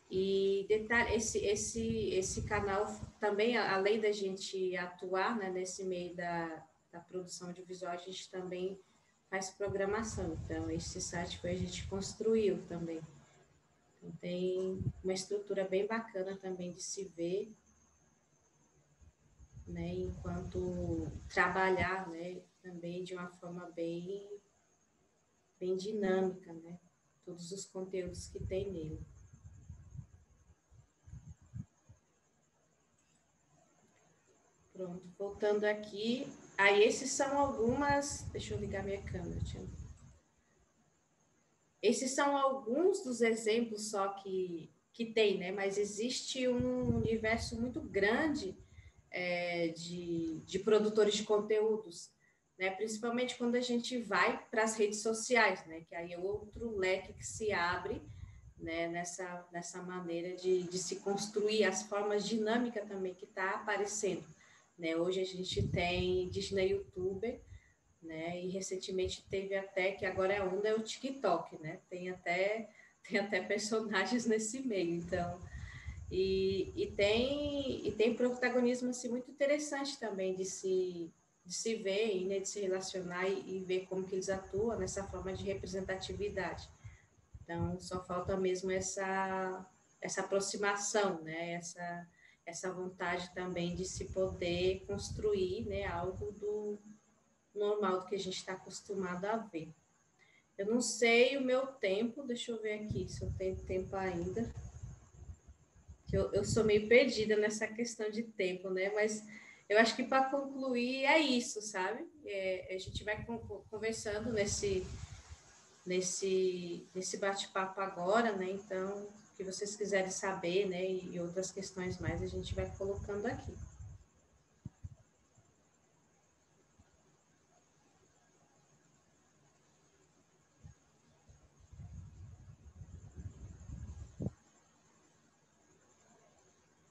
E detalhe, esse canal também, além da gente atuar, né, nesse meio da produção audiovisual, a gente também faz programação. Então, esse site foi a gente construiu também. Então, tem uma estrutura bem bacana também de se ver, né, enquanto trabalhar, né, também de uma forma bem dinâmica, né, todos os conteúdos que tem nele. Pronto, voltando aqui. Aí, esses são algumas... Deixa eu ligar minha câmera, tia. Esses são alguns dos exemplos só que tem, né? Mas existe um universo muito grande de produtores de conteúdos, né? Principalmente quando a gente vai para as redes sociais, né? Que aí é outro leque que se abre, né? Nessa maneira de se construir as formas dinâmicas também que está aparecendo. Né? Hoje a gente tem indígena youtuber, né? E recentemente teve até, que agora é onda, é o TikTok, né? Tem até personagens nesse meio, então... E tem protagonismo assim, muito interessante também de se ver, né? De se relacionar e ver como que eles atuam nessa forma de representatividade. Então, só falta mesmo essa aproximação, né? Essa vontade também de se poder construir, né, algo do normal, do que a gente está acostumado a ver. Eu não sei o meu tempo, deixa eu ver aqui se eu tenho tempo ainda. Eu sou meio perdida nessa questão de tempo, né? Mas eu acho que para concluir é isso, sabe? A gente vai conversando nesse bate-papo agora, né? Então, o que vocês quiserem saber, né? E outras questões mais, a gente vai colocando aqui.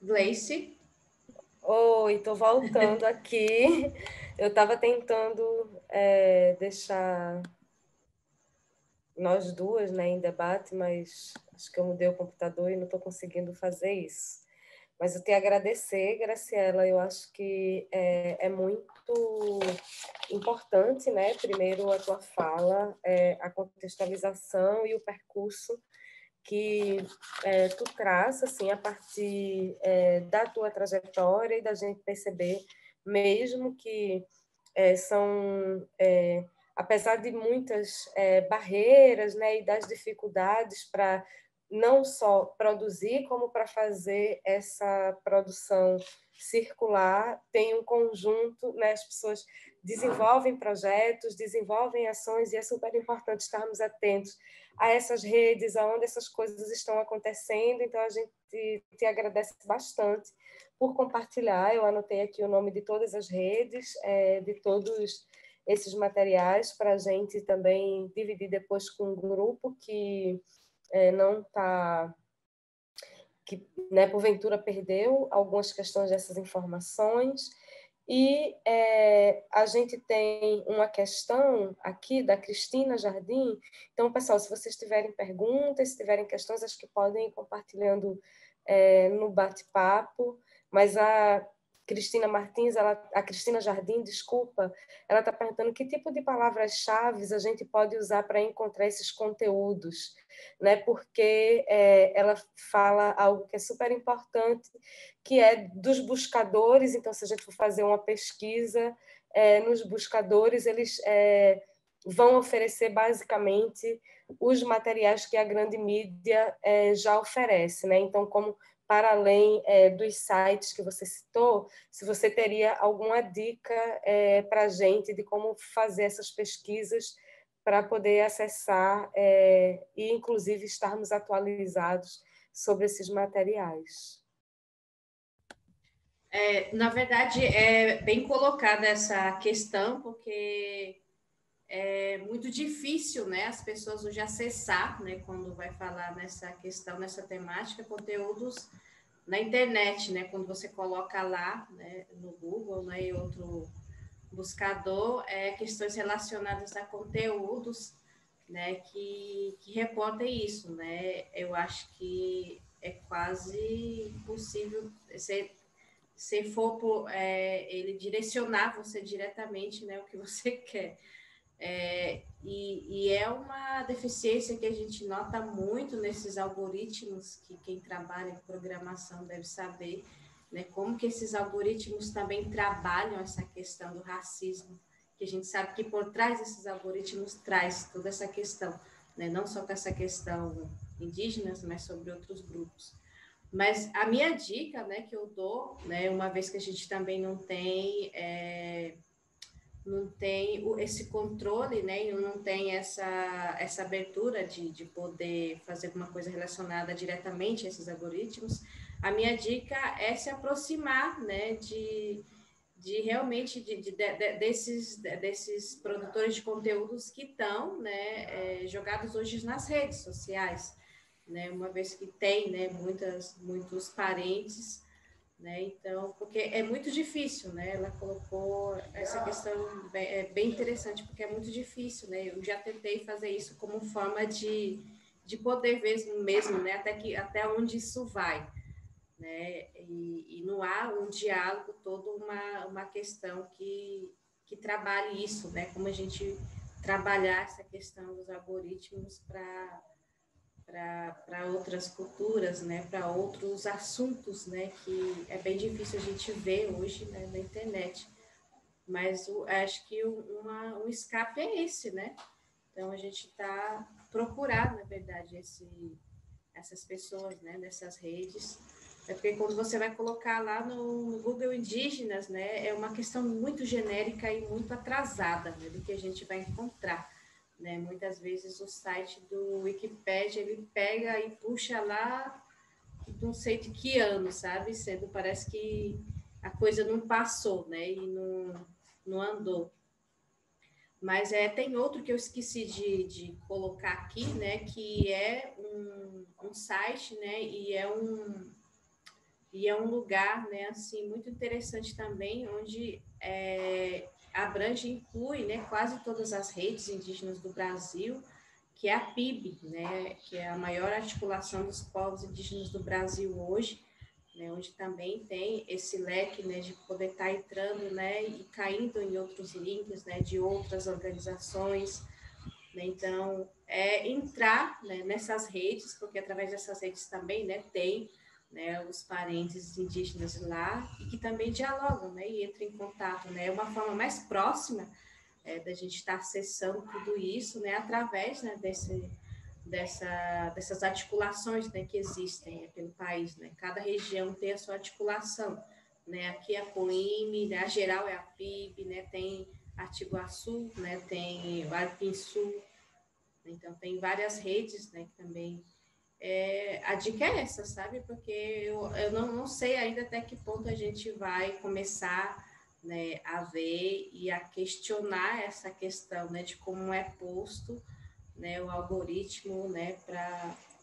Gleice? Oi, estou voltando aqui. Eu estava tentando deixar nós duas, né, em debate, mas acho que eu mudei o computador e não estou conseguindo fazer isso. Mas eu te agradecer, Graciela, eu acho que é muito importante, né? Primeiro, a tua fala, a contextualização e o percurso que tu traça, assim, a partir da tua trajetória e da gente perceber, mesmo que são, apesar de muitas barreiras, né, e das dificuldades para não só produzir, como para fazer essa produção circular, tem um conjunto, né, as pessoas desenvolvem projetos, desenvolvem ações, e é super importante estarmos atentos a essas redes, aonde essas coisas estão acontecendo. Então, a gente te agradece bastante por compartilhar. Eu anotei aqui o nome de todas as redes, de todos esses materiais, para a gente também dividir depois com um grupo que não está... que, né, porventura perdeu algumas questões dessas informações. E a gente tem uma questão aqui da Cristina Jardim. Então, pessoal, se vocês tiverem perguntas, se tiverem questões, acho que podem ir compartilhando no bate-papo. Mas a Cristina Martins, a Cristina Jardim, desculpa, ela está perguntando que tipo de palavras-chave a gente pode usar para encontrar esses conteúdos, né? Porque ela fala algo que é super importante, que é dos buscadores. Então, se a gente for fazer uma pesquisa nos buscadores, eles vão oferecer basicamente os materiais que a grande mídia já oferece, né? Então, como para além dos sites que você citou, se você teria alguma dica para a gente de como fazer essas pesquisas para poder acessar e, inclusive, estarmos atualizados sobre esses materiais. Na verdade, é bem colocada essa questão, porque é muito difícil, né, as pessoas hoje acessar, né, quando vai falar nessa questão, nessa temática, conteúdos na internet, né, quando você coloca lá, né, no Google, né, e outro buscador, questões relacionadas a conteúdos, né, que reportem isso, né, eu acho que é quase impossível se for ele direcionar você diretamente, né, o que você quer. E é uma deficiência que a gente nota muito nesses algoritmos, que quem trabalha em programação deve saber, né, como que esses algoritmos também trabalham essa questão do racismo, que a gente sabe que por trás desses algoritmos traz toda essa questão, né, não só com essa questão indígenas, mas sobre outros grupos. Mas a minha dica, né, que eu dou, né, uma vez que a gente também não tem esse controle, né, e não tem essa abertura de poder fazer alguma coisa relacionada diretamente a esses algoritmos, a minha dica é se aproximar, né, de realmente desses produtores de conteúdos que estão, né, jogados hoje nas redes sociais, né, uma vez que tem, né, muitos parentes, né? Então, porque é muito difícil, né? Ela colocou essa questão bem interessante, porque é muito difícil, né? Eu já tentei fazer isso como forma de poder ver mesmo, né? Até onde isso vai, né? E não há um diálogo, toda uma questão que trabalhe isso, né? Como a gente trabalhar essa questão dos algoritmos para outras culturas, né, para outros assuntos, né, que é bem difícil a gente ver hoje, né, na internet. Mas acho que um escape é esse, né? Então a gente está procurando, na verdade, essas pessoas, né, nessas redes. É porque quando você vai colocar lá no Google indígenas, né, é uma questão muito genérica e muito atrasada, né, do que a gente vai encontrar. Né? Muitas vezes o site do Wikipedia ele pega e puxa lá, não sei de que ano, sabe? Parece que a coisa não passou, né? E não andou. Mas tem outro que eu esqueci de colocar aqui, né? Que é um site, né? E é um lugar, né? Assim, muito interessante também, onde abrange e inclui, né, quase todas as redes indígenas do Brasil, que é a PIB, né, que é a maior articulação dos povos indígenas do Brasil hoje, né, onde também tem esse leque, né, de poder estar entrando, né, e caindo em outros links, né, de outras organizações, né, então entrar, né, nessas redes, porque através dessas redes também, né, tem, né, os parentes indígenas lá e que também dialogam, né, e entram em contato, né, é uma forma mais próxima da gente estar acessando tudo isso, né, através, né, dessas articulações, né, que existem, né, pelo país, né, cada região tem a sua articulação, né, aqui é a COIME, né, a geral é a PIB, né, tem Artiguaçu, né, tem o Arpinsul, então tem várias redes, né, que também a dica é essa, sabe? Porque eu não sei ainda até que ponto a gente vai começar, né, a ver e a questionar essa questão, né, de como é posto, né, o algoritmo, né,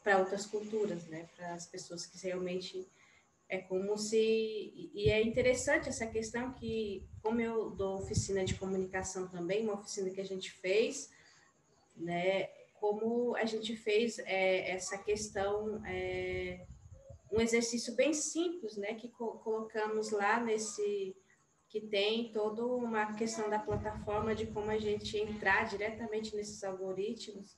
para outras culturas, né, para as pessoas que realmente é como se... E é interessante essa questão que, como eu dou oficina de comunicação também, uma oficina que a gente fez, né, como a gente fez essa questão, um exercício bem simples, né, que colocamos lá que tem toda uma questão da plataforma de como a gente entrar diretamente nesses algoritmos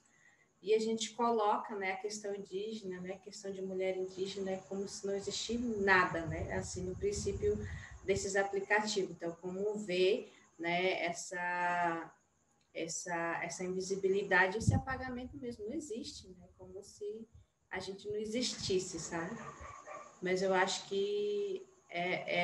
e a gente coloca, né, a questão indígena, né, a questão de mulher indígena, como se não existisse nada, né, assim, no princípio desses aplicativos. Então, como ver, né, essa invisibilidade, esse apagamento mesmo não existe, né? Como se a gente não existisse, sabe? mas eu acho que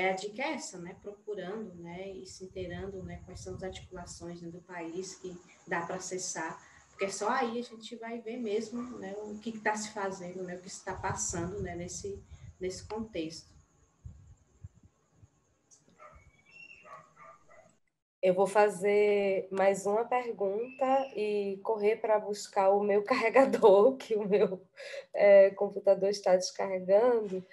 a dica é essa, né? Procurando, né? E se inteirando, né? Quais são as articulações, né, do país que dá para acessar, porque só aí a gente vai ver mesmo, né? O que está se fazendo, né? O que está passando, né? Nesse contexto. Eu vou fazer mais uma pergunta e correr para buscar o meu carregador, que o meu computador está descarregando.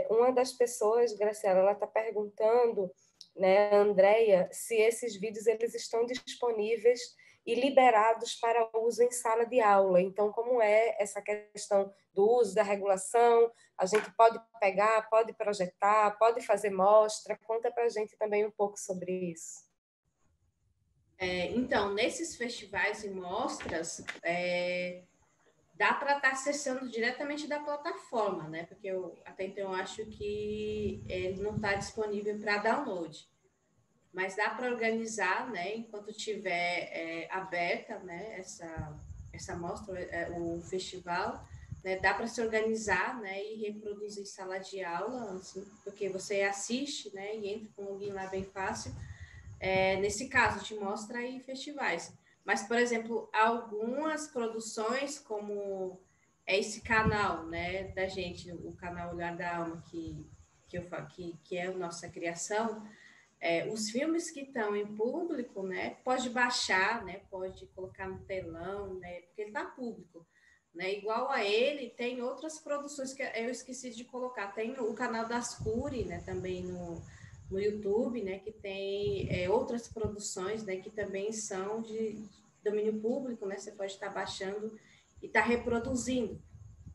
Uma das pessoas, Graciela, ela está perguntando, né, Andréia, se esses vídeos eles estão disponíveis e liberados para uso em sala de aula. Então, como é essa questão do uso, da regulação? A gente pode pegar, pode projetar, pode fazer mostra? Conta para a gente também um pouco sobre isso. Então, nesses festivais e mostras, dá para estar acessando diretamente da plataforma, né? Porque até então eu acho que ele não está disponível para download. Mas dá para organizar, né? Enquanto estiver aberta, né? Essa mostra, o festival, né? Dá para se organizar, né? E reproduzir sala de aula, assim, porque você assiste, né? E entra com o login lá bem fácil. Nesse caso, te mostra aí festivais. Mas, por exemplo, algumas produções, como esse canal, né, da gente, o canal Olhar da Alma, que é a nossa criação, os filmes que estão em público, né, pode baixar, né, pode colocar no telão, né, porque ele está público. Né, igual a ele, tem outras produções que eu esqueci de colocar. Tem o canal das Curi, né, também no YouTube, né, que tem outras produções, né, que também são de domínio público, né, você pode estar baixando e estar reproduzindo,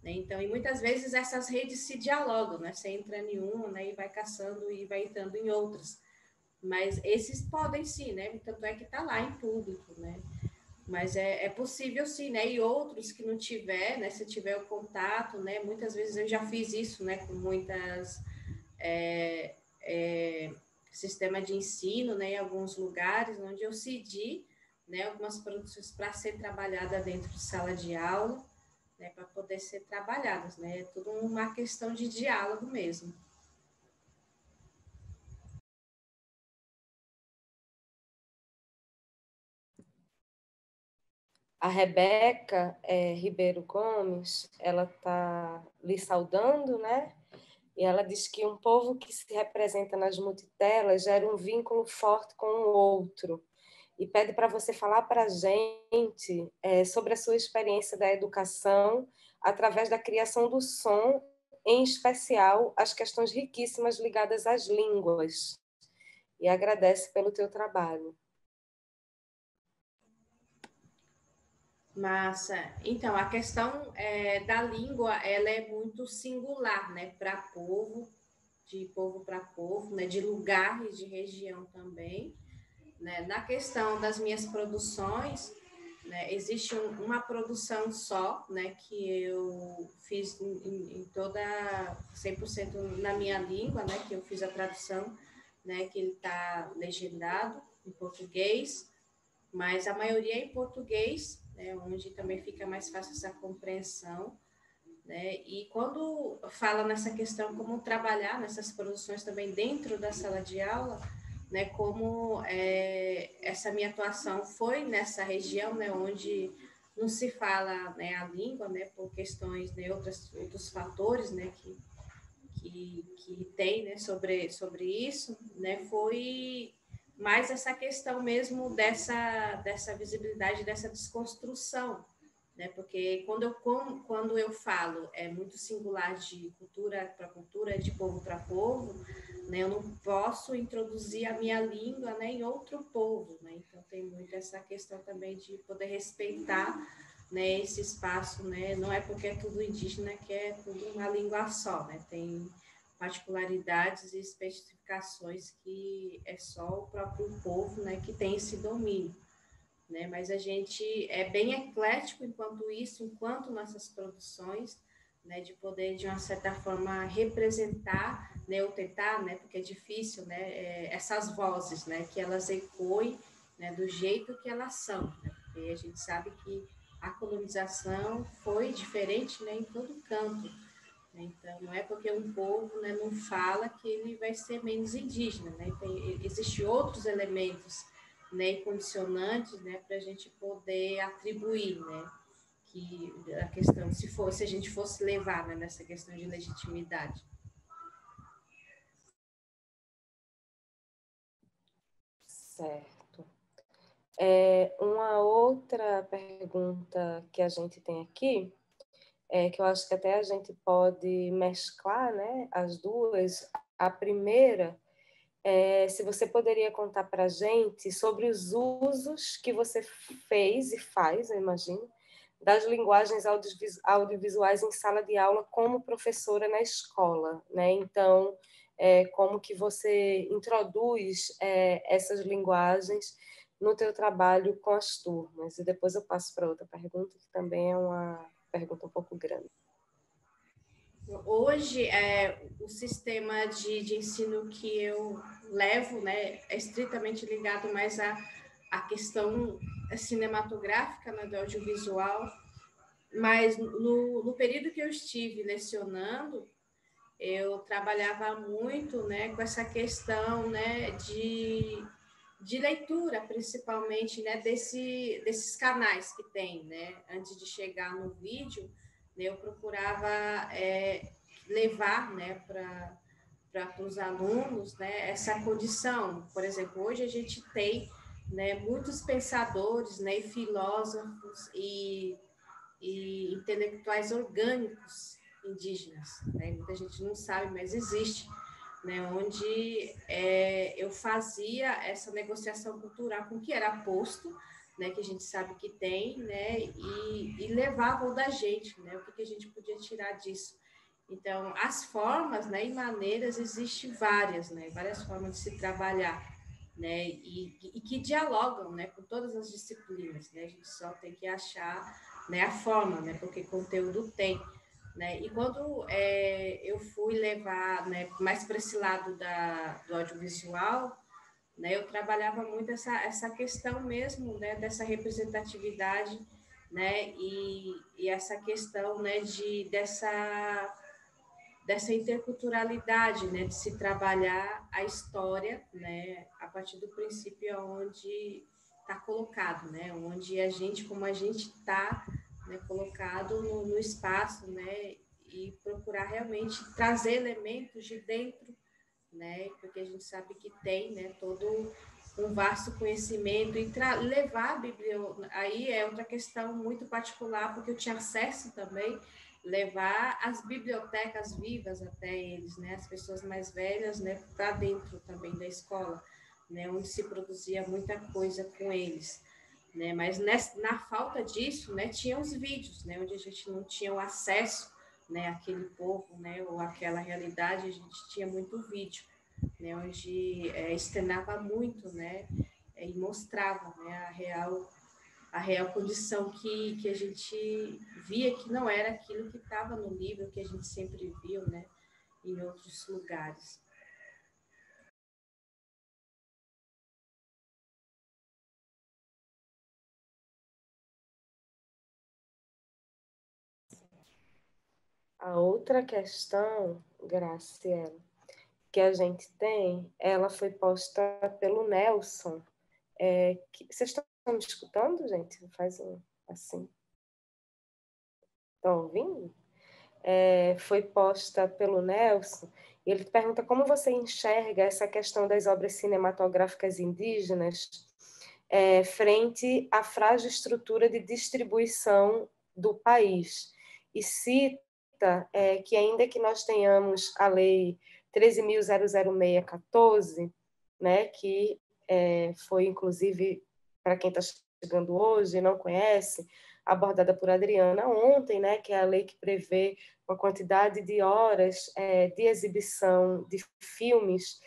né, então, e muitas vezes essas redes se dialogam, né, você entra em uma, né, e vai caçando e vai entrando em outras, mas esses podem sim, né, tanto é que está lá em público, né, mas é possível sim, né, e outros que não tiver, né, se tiver o contato, né, muitas vezes eu já fiz isso, né, com muitas sistema de ensino, né, em alguns lugares, onde eu cedi, né, algumas produções para ser trabalhada dentro de sala de aula, né, para poder ser trabalhadas, né, é tudo uma questão de diálogo mesmo. A Rebeca Ribeiro Gomes, ela está lhe saudando, né? E ela diz que um povo que se representa nas multitelas gera um vínculo forte com o outro. E pede para você falar para a gente sobre a sua experiência da educação através da criação do som, em especial as questões riquíssimas ligadas às línguas. E agradece pelo teu trabalho. Massa. Então, a questão da língua, ela é muito singular, né, para povo, de povo para povo, né, de lugar e de região também, né. Na questão das minhas produções, né, existe uma produção só, né, que eu fiz em toda 100% na minha língua, né, que eu fiz a tradução, né, que ele está legendado em português, mas a maioria é em português, né, onde também fica mais fácil essa compreensão, né? E quando fala nessa questão como trabalhar nessas produções também dentro da sala de aula, né, como essa minha atuação foi nessa região, né, onde não se fala, né, a língua, né, por questões, né, outros fatores, né, que tem, né, sobre isso, né, foi mais essa questão mesmo dessa visibilidade, dessa desconstrução, né, porque quando eu falo é muito singular de cultura para cultura, de povo para povo, né, eu não posso introduzir a minha língua, né, em outro povo, né, então tem muito essa questão também de poder respeitar, né, esse espaço, né, não é porque é tudo indígena que é tudo uma língua só, né, tem particularidades e especificações que é só o próprio povo, né, que tem esse domínio, né, mas a gente é bem eclético enquanto nossas produções, né, de poder de uma certa forma representar, né, ou tentar, né, porque é difícil, né, essas vozes, né, que elas ecoem, né, do jeito que elas são, né, porque a gente sabe que a colonização foi diferente, né, em todo canto, Então, não é porque um povo, né, não fala que ele vai ser menos indígena, né? Existem outros elementos, né, e condicionantes, né, para a gente poder atribuir, né, que a questão, se a gente fosse levar, né, nessa questão de legitimidade. Certo. Uma outra pergunta que a gente tem aqui, que eu acho que até a gente pode mesclar, né, as duas. A primeira se você poderia contar para a gente sobre os usos que você fez e faz, eu imagino, das linguagens audiovisuais em sala de aula como professora na escola, né? Então, como que você introduz essas linguagens no teu trabalho com as turmas? E depois eu passo para outra pergunta, que também é uma pergunta um pouco grande. Hoje, o sistema de ensino que eu levo, né, é estritamente ligado mais à questão cinematográfica, né, do audiovisual, mas no período que eu estive lecionando, eu trabalhava muito, né, com essa questão, né, de leitura, principalmente, né, desses canais que tem, né, antes de chegar no vídeo, né, eu procurava levar, né, para os alunos, né, essa condição. Por exemplo, hoje a gente tem, né, muitos pensadores, né, e filósofos e intelectuais orgânicos indígenas, né? Muita gente não sabe, mas existe, né? Onde eu fazia essa negociação cultural com o que era posto, né? Que a gente sabe que tem, né? E levavam da gente, né? O que a gente podia tirar disso. Então, as formas, né? E maneiras existem várias, né? Várias formas de se trabalhar, né? E que dialogam, né? Com todas as disciplinas, né? A gente só tem que achar, né, a forma, né, porque conteúdo tem, né, e quando eu fui levar, né, mais para esse lado do audiovisual, né, eu trabalhava muito essa questão mesmo, né, dessa representatividade, né, e essa questão, né, dessa interculturalidade, né, de se trabalhar a história, né, a partir do princípio onde está colocado, né, onde a gente, como a gente está, né, colocado no espaço, né, e procurar realmente trazer elementos de dentro, né, porque a gente sabe que tem, né, todo um vasto conhecimento e levar a Bíblia, aí é outra questão muito particular, porque eu tinha acesso também, levar as bibliotecas vivas até eles, né, as pessoas mais velhas, né, para dentro também da escola, né, onde se produzia muita coisa com eles, né, mas na falta disso, né, tinha os vídeos, né, onde a gente não tinha o acesso, né, àquele povo, né, ou àquela realidade, a gente tinha muito vídeo, né, onde externava muito, né, e mostrava, né, a real condição que a gente via que não era aquilo que estava no livro, que a gente sempre viu, né, em outros lugares. A outra questão, Graciela, que a gente tem, ela foi posta pelo Nelson. Vocês estão me escutando, gente? Faz assim. Estão ouvindo? Foi posta pelo Nelson. E ele pergunta como você enxerga essa questão das obras cinematográficas indígenas frente à frágil estrutura de distribuição do país. E cita que, ainda que nós tenhamos a Lei 13.006/14, né, que foi, inclusive, para quem está chegando hoje e não conhece, abordada por Adriana ontem, né, que é a lei que prevê uma quantidade de horas de exibição de filmes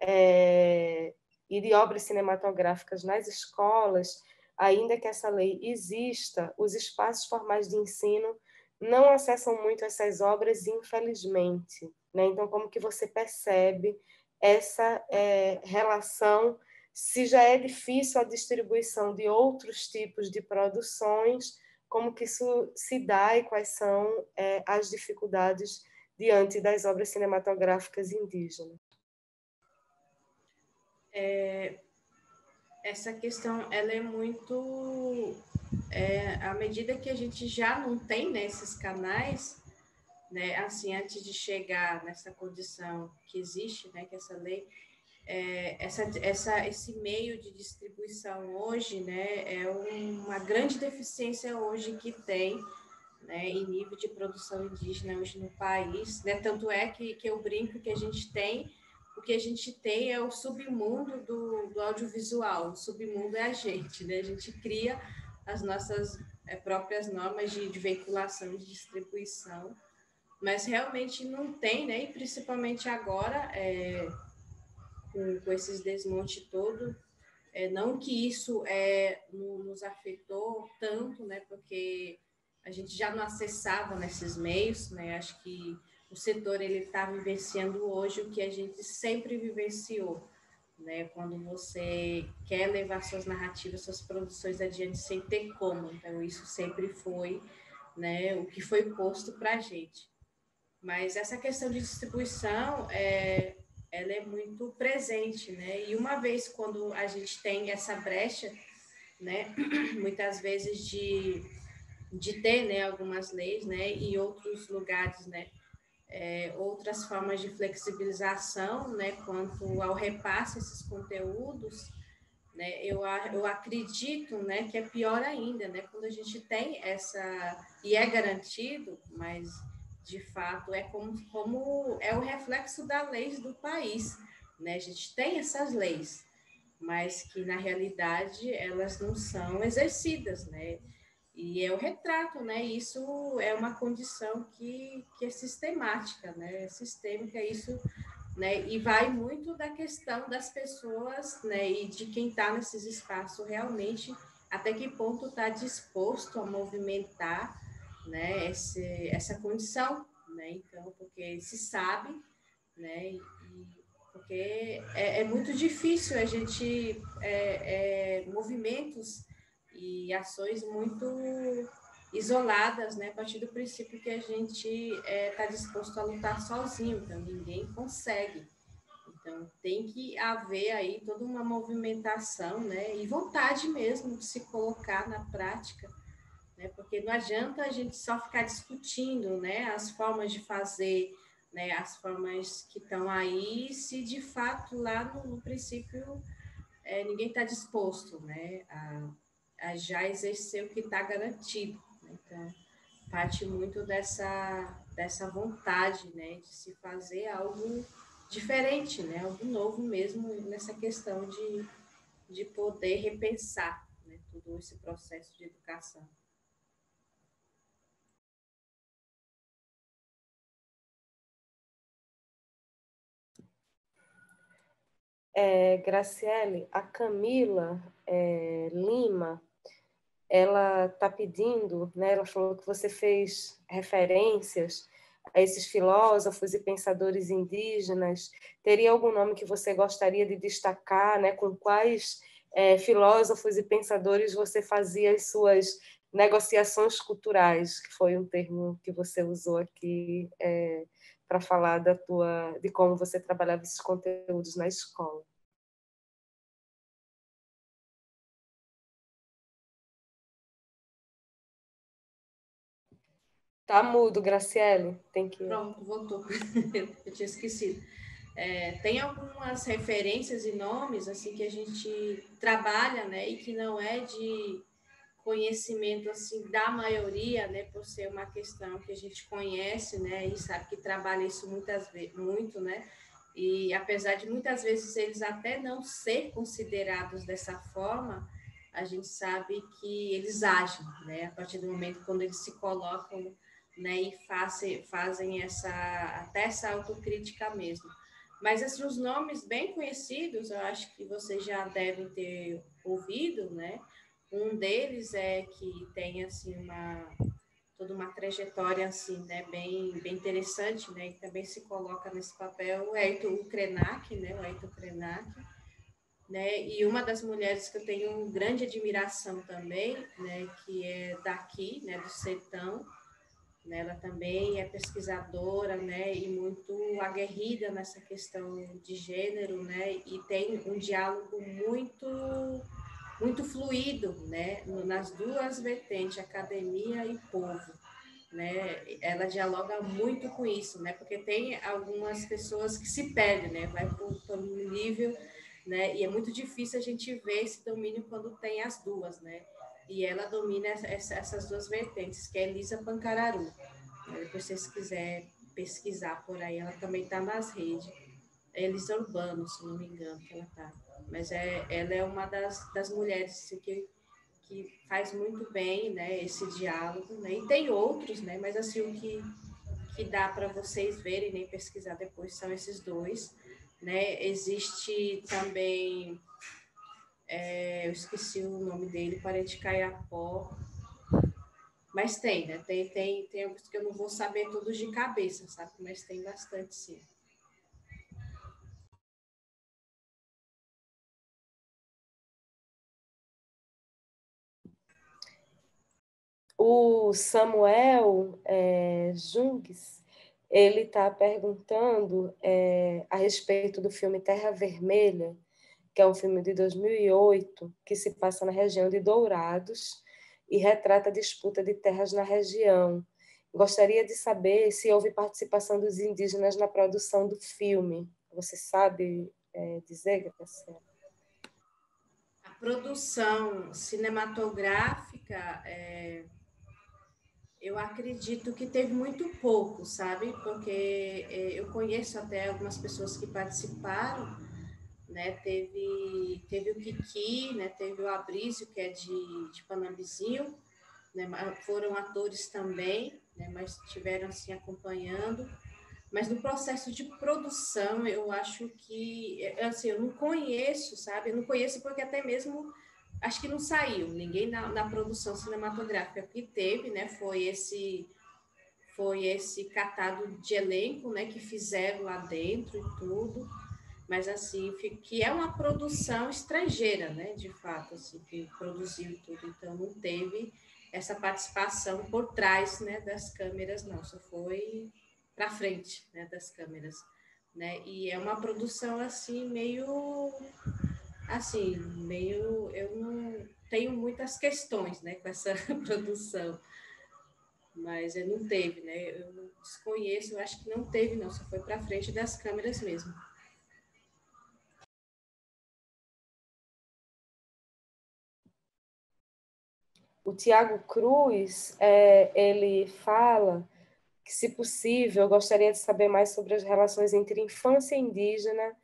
e de obras cinematográficas nas escolas. Ainda que essa lei exista, os espaços formais de ensino não acessam muito essas obras, infelizmente, né? Então, como que você percebe essa relação, se já é difícil a distribuição de outros tipos de produções, como que isso se dá e quais são as dificuldades diante das obras cinematográficas indígenas? Essa questão, ela é muito... à medida que a gente já não tem, né, esses canais, né, assim, antes de chegar nessa condição que existe, né, que essa lei, esse meio de distribuição hoje, né, é uma grande deficiência hoje que tem, né, em nível de produção indígena hoje no país, né, tanto é que eu brinco que o que a gente tem é o submundo do audiovisual, o submundo é a gente, né, a gente cria as nossas próprias normas de veiculação, de distribuição, mas realmente não tem, né, e principalmente agora, com esses desmontes todos, não que isso nos afetou tanto, né, porque a gente já não acessava nesses meios, né, acho que o setor ele está vivenciando hoje o que a gente sempre vivenciou, né, quando você quer levar suas narrativas, suas produções adiante sem ter como, então isso sempre foi, né, o que foi posto para a gente. Mas essa questão de distribuição, ela é muito presente, né? E uma vez quando a gente tem essa brecha, né, muitas vezes de ter, né, algumas leis, né, e outros lugares, né, outras formas de flexibilização, né, quanto ao repasse desses conteúdos, né, eu acredito, né, que é pior ainda, né, quando a gente tem e é garantido, mas de fato é como é o reflexo das leis do país, né, a gente tem essas leis, mas que na realidade elas não são exercidas, né, e é o retrato, né, isso é uma condição que é sistemática, né, é sistêmica, isso, né, e vai muito da questão das pessoas, né, e de quem está nesses espaços realmente, até que ponto está disposto a movimentar, né, essa condição, né, então, porque se sabe, né, porque é muito difícil a gente, movimentos e ações muito isoladas, né, a partir do princípio que a gente está disposto a lutar sozinho, então ninguém consegue. Então, tem que haver aí toda uma movimentação, né, e vontade mesmo de se colocar na prática, né, porque não adianta a gente só ficar discutindo, né, as formas de fazer, né, as formas que estão aí, se de fato lá no princípio ninguém está disposto, né, a já exercer o que está garantido, né? Então, parte muito dessa vontade, né, de se fazer algo diferente, né, algo novo mesmo nessa questão de poder repensar, né, todo esse processo de educação. Graciele, a Camila Lima, ela está pedindo, né, ela falou que você fez referências a esses filósofos e pensadores indígenas. Teria algum nome que você gostaria de destacar, né, com quais filósofos e pensadores você fazia as suas negociações culturais, que foi um termo que você usou aqui para falar de como você trabalhava esses conteúdos na escola? Tá mudo, Graciele. Tem que... Pronto, voltou. Eu tinha esquecido. Tem algumas referências e nomes assim que a gente trabalha, né, e que não é de conhecimento assim da maioria, né, por ser uma questão que a gente conhece, né, e sabe que trabalha isso muitas vezes, muito, né, e apesar de muitas vezes eles até não ser considerados dessa forma, a gente sabe que eles agem, né, a partir do momento quando eles se colocam, né, e fazem até essa autocrítica mesmo. Mas assim, os nomes bem conhecidos, eu acho que vocês já devem ter ouvido, né? Um deles é que tem assim toda uma trajetória assim, né, bem interessante, né, e também se coloca nesse papel o Ayrton Krenak, né, o Ayrton Krenak, né, e uma das mulheres que eu tenho grande admiração também, né, que é daqui, né, do sertão, né? Ela também é pesquisadora, né? E muito aguerrida nessa questão de gênero, né? E tem um diálogo muito fluido, né? Nas duas vertentes, academia e povo, né? Ela dialoga muito com isso, né? Porque tem algumas pessoas que se perdem, né? Vai para um nível, né? E é muito difícil a gente ver esse domínio quando tem as duas, né? E ela domina essas duas vertentes, que é Elisa Pancararu. Depois, se vocês quiserem pesquisar por aí, ela também está nas redes. É Elisa Urbano, se não me engano, que ela está. Mas ela é uma das mulheres assim, que faz muito bem, né, esse diálogo, né? E tem outros, né? Mas assim o que dá para vocês verem, nem pesquisar depois são esses dois, né? Existe também, eu esqueci o nome dele, Parente Caiapó, mas tem, né? Tem alguns que eu não vou saber todos de cabeça, sabe? Mas tem bastante, sim. O Samuel Jungs, ele está perguntando a respeito do filme Terra Vermelha, que é um filme de 2008, que se passa na região de Dourados e retrata a disputa de terras na região. Gostaria de saber se houve participação dos indígenas na produção do filme. Você sabe dizer, Graciela? A produção cinematográfica, eu acredito que teve muito pouco, sabe? Porque eu conheço até algumas pessoas que participaram, né? Teve o Kiki, né? Teve o Abrísio, que é de Panambizinho, né? Foram atores também, né? Mas estiveram assim acompanhando. Mas no processo de produção, eu acho que, assim, eu não conheço, sabe? Eu não conheço porque até mesmo acho que não saiu ninguém na produção cinematográfica que teve, né? Foi esse catado de elenco, né? Que fizeram lá dentro e tudo, mas assim que é uma produção estrangeira, né? De fato, assim que produziu tudo, então não teve essa participação por trás, né? Das câmeras, não, só foi para frente, né? Das câmeras, né? E é uma produção assim meio eu não tenho muitas questões, né, com essa produção, mas não teve, né? Eu desconheço, eu acho que não teve, não, só foi para frente das câmeras mesmo. O Tiago Cruz, ele fala que, se possível, eu gostaria de saber mais sobre as relações entre infância indígena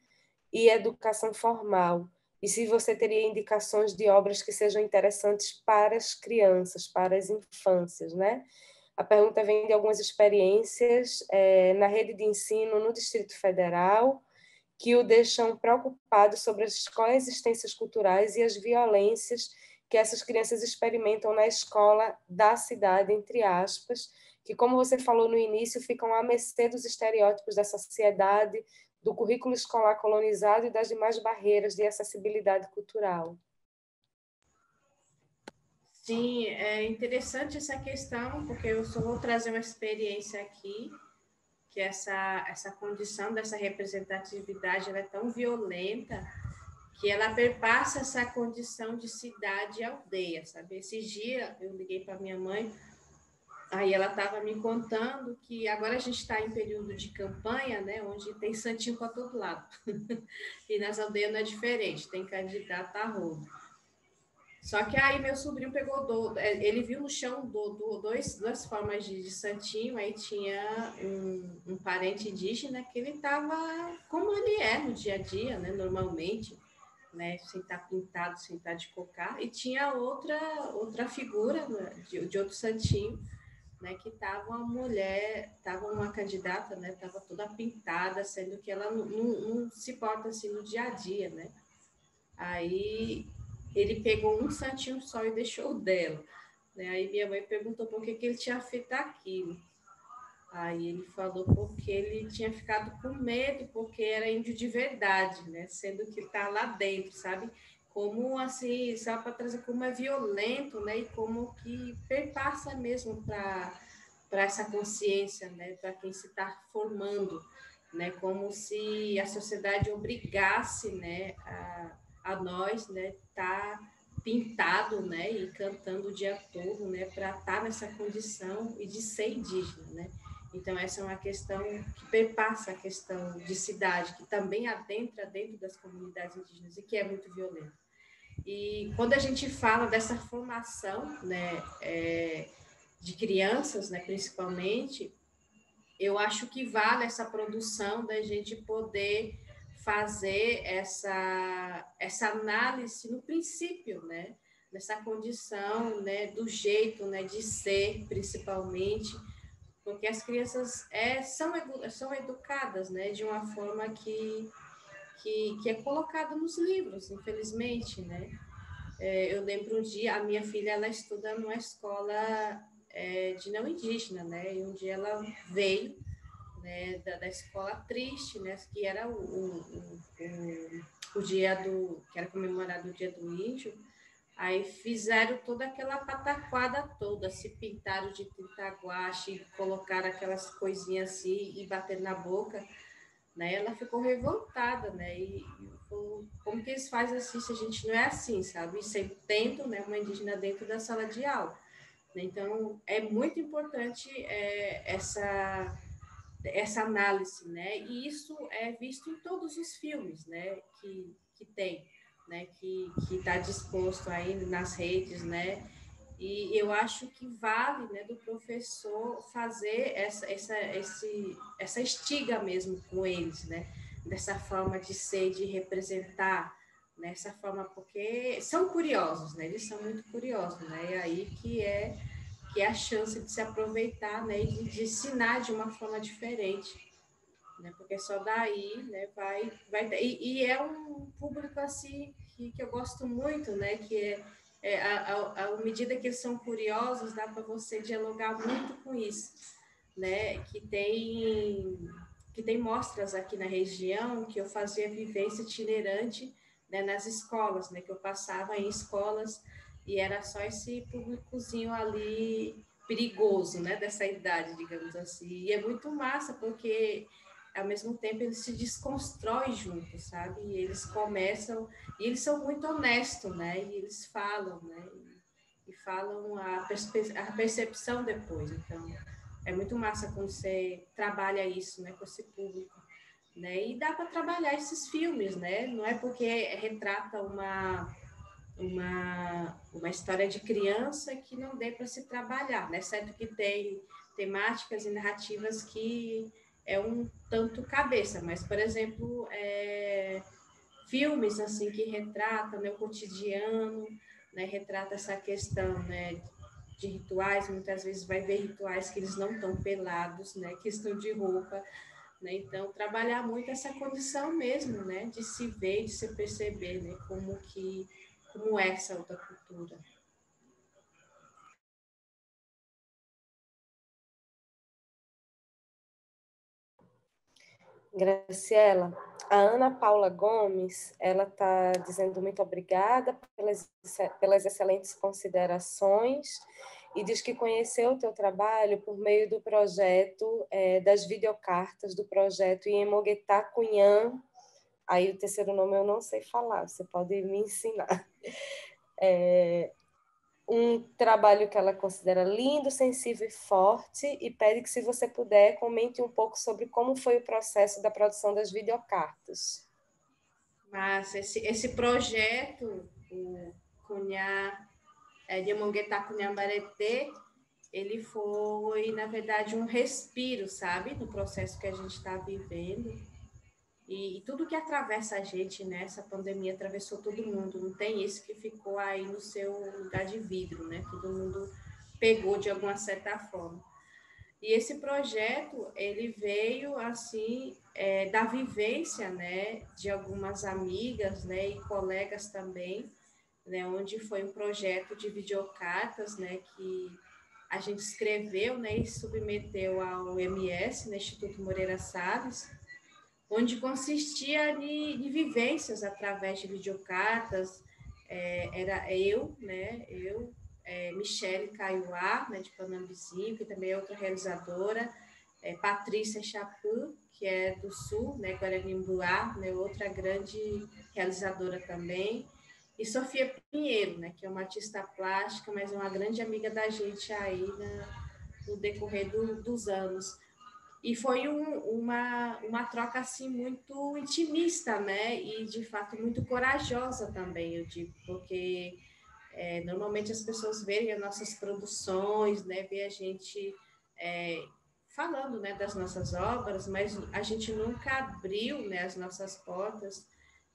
e educação formal. E se você teria indicações de obras que sejam interessantes para as crianças, para as infâncias, né? A pergunta vem de algumas experiências na rede de ensino no Distrito Federal, que o deixam preocupado sobre as coexistências culturais e as violências que essas crianças experimentam na escola da cidade, entre aspas, que, como você falou no início, ficam à mercê dos estereótipos da sociedade, do currículo escolar colonizado e das demais barreiras de acessibilidade cultural. Sim, é interessante essa questão, porque eu só vou trazer uma experiência aqui, que essa condição dessa representatividade ela é tão violenta que ela perpassa essa condição de cidade e aldeia, sabe? Esses dias eu liguei para minha mãe, aí ela estava me contando que agora a gente está em período de campanha, né, onde tem santinho para todo lado. E nas aldeias não é diferente, tem candidato a rodo. Só que aí meu sobrinho pegou, ele viu no chão duas formas de santinho, aí tinha um parente indígena que ele estava como ele é no dia a dia, né, normalmente, né, sem estar pintado, sem estar de cocar, e tinha outra figura, né, de outro santinho, né, que estava uma mulher, estava uma candidata, né, estava toda pintada, sendo que ela não se porta assim no dia a dia, né. Aí ele pegou um santinho só e deixou o dela, né. Aí minha mãe perguntou por que ele tinha feito aquilo. Aí ele falou porque ele tinha ficado com medo, porque era índio de verdade, né? Sendo que está lá dentro, sabe? Como assim, só para trazer como é violento, né? E como que perpassa mesmo essa consciência, né, para quem se está formando, né, como se a sociedade obrigasse, né, a nós, né, tá pintado, né, e cantando o dia todo, né, para estar nessa condição e de ser indígena, né. Então essa é uma questão que perpassa a questão de cidade, que também adentra dentro das comunidades indígenas e que é muito violenta. E quando a gente fala dessa formação, né, de crianças, né, principalmente, eu acho que vale essa produção da gente poder fazer essa análise no princípio, né, nessa condição, né, do jeito, né, de ser, principalmente, porque as crianças são educadas, né, de uma forma que é colocada nos livros, infelizmente, né. Eu lembro um dia, a minha filha, ela estuda numa escola de não indígena, né, e um dia ela veio, né, da escola triste, né, que era o dia que era comemorado o dia do índio. Aí fizeram toda aquela pataquada toda, se pintaram de tinta guache, colocaram aquelas coisinhas assim e bateram na boca, né? Ela ficou revoltada, né? E falou, como que eles fazem assim se a gente não é assim, sabe? E sempre tendo, né, uma indígena dentro da sala de aula. Então, é muito importante essa análise, né? E isso é visto em todos os filmes, né? Que tem, né? Que está disposto aí nas redes, né? E eu acho que vale, né, do professor fazer essa estiga mesmo com eles, né? Dessa forma de ser, de representar, nessa forma, porque são curiosos, né? Eles são muito curiosos, né? E aí que é a chance de se aproveitar, né, e de ensinar de uma forma diferente, né, porque só daí, né, vai e é um público assim que eu gosto muito, né, que à medida que eles são curiosos, dá para você dialogar muito com isso, né, que tem mostras aqui na região que eu fazia vivência itinerante, né, nas escolas, né, que eu passava em escolas e era só esse públicozinho ali perigoso, né, dessa idade, digamos assim. E é muito massa, porque ao mesmo tempo eles se desconstroem juntos, sabe? E eles começam, e eles são muito honestos, né? E eles falam, né? E falam a percepção depois. Então, é muito massa quando você trabalha isso, né, com esse público, né? E dá para trabalhar esses filmes, né? Não é porque retrata uma história de criança que não dê para se trabalhar, né? Certo que tem temáticas e narrativas que é um tanto cabeça, mas, por exemplo, filmes assim que retratam, né, o cotidiano, né, retrata essa questão, né, de rituais, muitas vezes vai ver rituais que eles não estão pelados, né, que estão de roupa, né, então trabalhar muito essa condição mesmo, né, de se ver, de se perceber, né, como é essa outra cultura. Graciela, a Ana Paula Gomes, ela está dizendo muito obrigada pelas excelentes considerações e diz que conheceu o teu trabalho por meio do projeto, das videocartas do projeto Iemoguetá Cunhã. Aí o terceiro nome eu não sei falar, você pode me ensinar. Um trabalho que ela considera lindo, sensível e forte, e pede que, se você puder, comente um pouco sobre como foi o processo da produção das videocartas. Mas esse projeto, o Cunhá, de Monguetá Cunhambareté, ele foi, na verdade, um respiro, sabe, no processo que a gente está vivendo. E tudo que atravessa a gente nessa pandemia atravessou todo mundo. Não tem esse que ficou aí no seu lugar de vidro, né? Todo mundo pegou de alguma certa forma. E esse projeto, ele veio, assim, da vivência, né, de algumas amigas, né, e colegas também, né, onde foi um projeto de videocartas, né, que a gente escreveu, né, e submeteu ao MS, né, Instituto Moreira Salles, onde consistia de vivências através de videocartas. Era eu, né, Michele Kaiowá, né, de Panambizinho, que também é outra realizadora, Patrícia Chapu, que é do Sul, né, Guaraninguá, né, outra grande realizadora também, e Sofia Pinheiro, né, que é uma artista plástica, mas é uma grande amiga da gente aí no decorrer dos anos. E foi uma troca assim muito intimista, né, e de fato muito corajosa também, eu digo, porque normalmente as pessoas veem as nossas produções, né, vê a gente falando, né, das nossas obras, mas a gente nunca abriu, né, as nossas portas,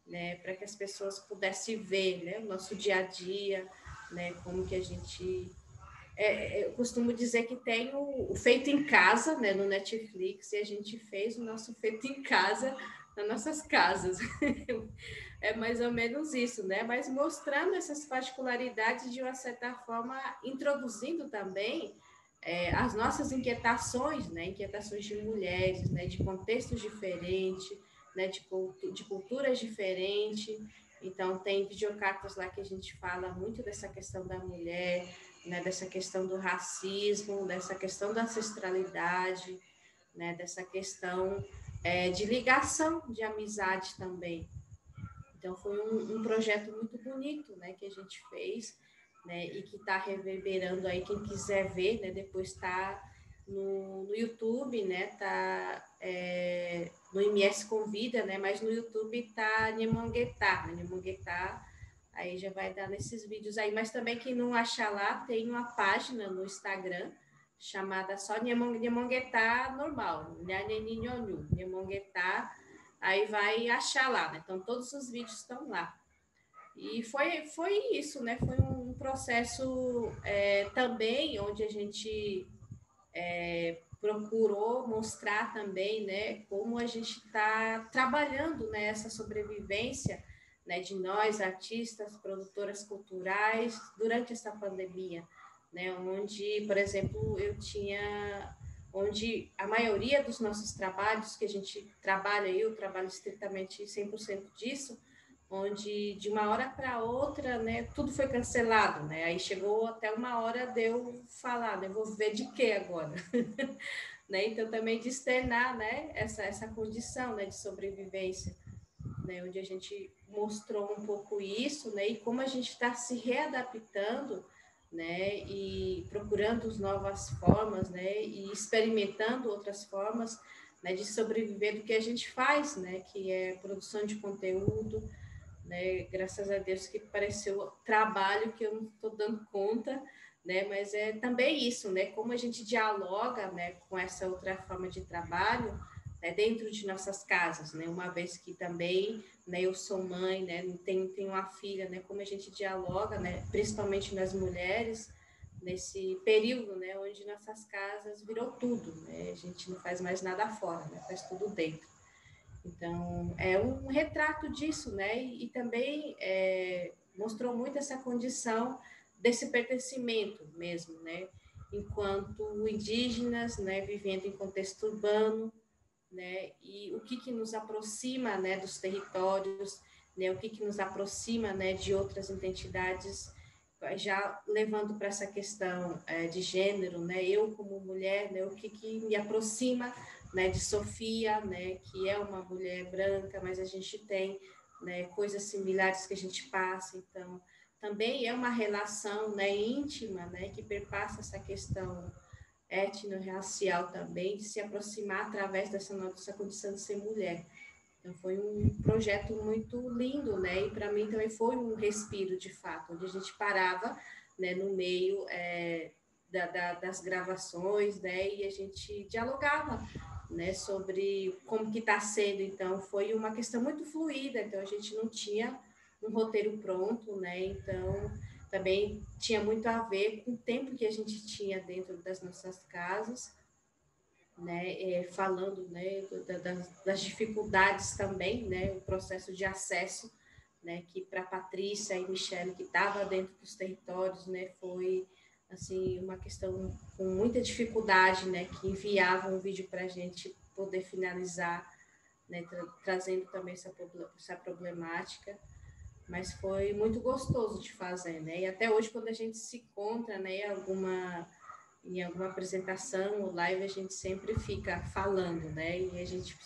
né, para que as pessoas pudessem ver, né, o nosso dia a dia, né, como que a gente... eu costumo dizer que tem o feito em casa, né, no Netflix, e a gente fez o nosso feito em casa nas nossas casas. É mais ou menos isso, né? Mas mostrando essas particularidades de uma certa forma, introduzindo também as nossas inquietações, né? Inquietações de mulheres, né? De contextos diferentes, né? De culturas diferentes. Então, tem videocartas lá que a gente fala muito dessa questão da mulher, né? Dessa questão do racismo, dessa questão da ancestralidade, né? Dessa questão de ligação, de amizade também. Então, foi um projeto muito bonito, né, que a gente fez, né, e que está reverberando aí, quem quiser ver, né, depois está no YouTube, né, tá no MS Convida, né, mas no YouTube tá Nhemonguetá, né, Nhemonguetá, aí já vai dar nesses vídeos aí, mas também quem não achar lá, tem uma página no Instagram, chamada só Nhemonguetá normal, Nhemonguetá, aí vai achar lá, né? Então, todos os vídeos estão lá. E foi isso, né? Foi um processo também onde a gente procurou mostrar também, né? Como a gente está trabalhando nessa sobrevivência, né? De nós, artistas, produtoras culturais, durante essa pandemia, né? Onde, por exemplo, onde a maioria dos nossos trabalhos que a gente trabalha, eu trabalho estritamente 100% disso, onde de uma hora para outra, né, tudo foi cancelado, né? Aí chegou até uma hora de eu falar, né, vou ver de quê agora, né? Então também de externar, né, essa condição, né, de sobrevivência, né, onde a gente mostrou um pouco isso, né, e como a gente está se readaptando, né, e procurando novas formas, né, e experimentando outras formas, né, de sobreviver do que a gente faz, né, que é produção de conteúdo, né, graças a Deus que pareceu trabalho que eu não estou dando conta, né, mas é também isso, né, como a gente dialoga, né, com essa outra forma de trabalho, né, dentro de nossas casas, né, uma vez que também, né, eu sou mãe, né, tenho uma filha, né, como a gente dialoga, né, principalmente nas mulheres, nesse período, né, onde nossas casas virou tudo, né, a gente não faz mais nada fora, né, faz tudo dentro. Então, é um retrato disso, né? E também mostrou muito essa condição desse pertencimento mesmo, né? Enquanto indígenas, né, vivendo em contexto urbano, né? E o que nos aproxima, né, dos territórios, né? O que nos aproxima, né, de outras identidades, já levando para essa questão de gênero, né? Eu como mulher, né? O que me aproxima, né, de Sofia, né, que é uma mulher branca, mas a gente tem, né, coisas similares que a gente passa, então também é uma relação, né, íntima, né, que perpassa essa questão étnico-racial também, de se aproximar através dessa nossa condição de ser mulher. Então foi um projeto muito lindo, né, e para mim também foi um respiro de fato, onde a gente parava, né, no meio das gravações, né, e a gente dialogava, né, sobre como que está sendo. Então foi uma questão muito fluida, então a gente não tinha um roteiro pronto, né, então também tinha muito a ver com o tempo que a gente tinha dentro das nossas casas, né, falando, né, das dificuldades também, né, o processo de acesso, né, que para Patrícia e Michele, que estava dentro dos territórios, né, foi assim uma questão com muita dificuldade, né, que enviavam um vídeo para a gente poder finalizar, né, trazendo também essa problemática, mas foi muito gostoso de fazer, né? E até hoje, quando a gente se encontra, né, em alguma apresentação ou live, a gente sempre fica falando, né? E a gente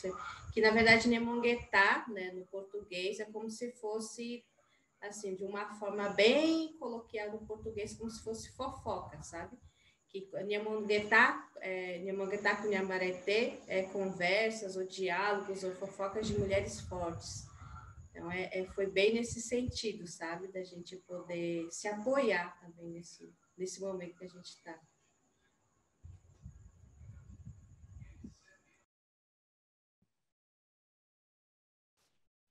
que na verdade Nhemonguetá, né, no português é como se fosse assim, de uma forma bem coloquial no português, como se fosse fofoca, sabe? Que Nhemonguetá com Nhambareté é conversas ou diálogos ou fofocas de mulheres fortes. Então, foi bem nesse sentido, sabe? Da gente poder se apoiar também nesse momento que a gente está.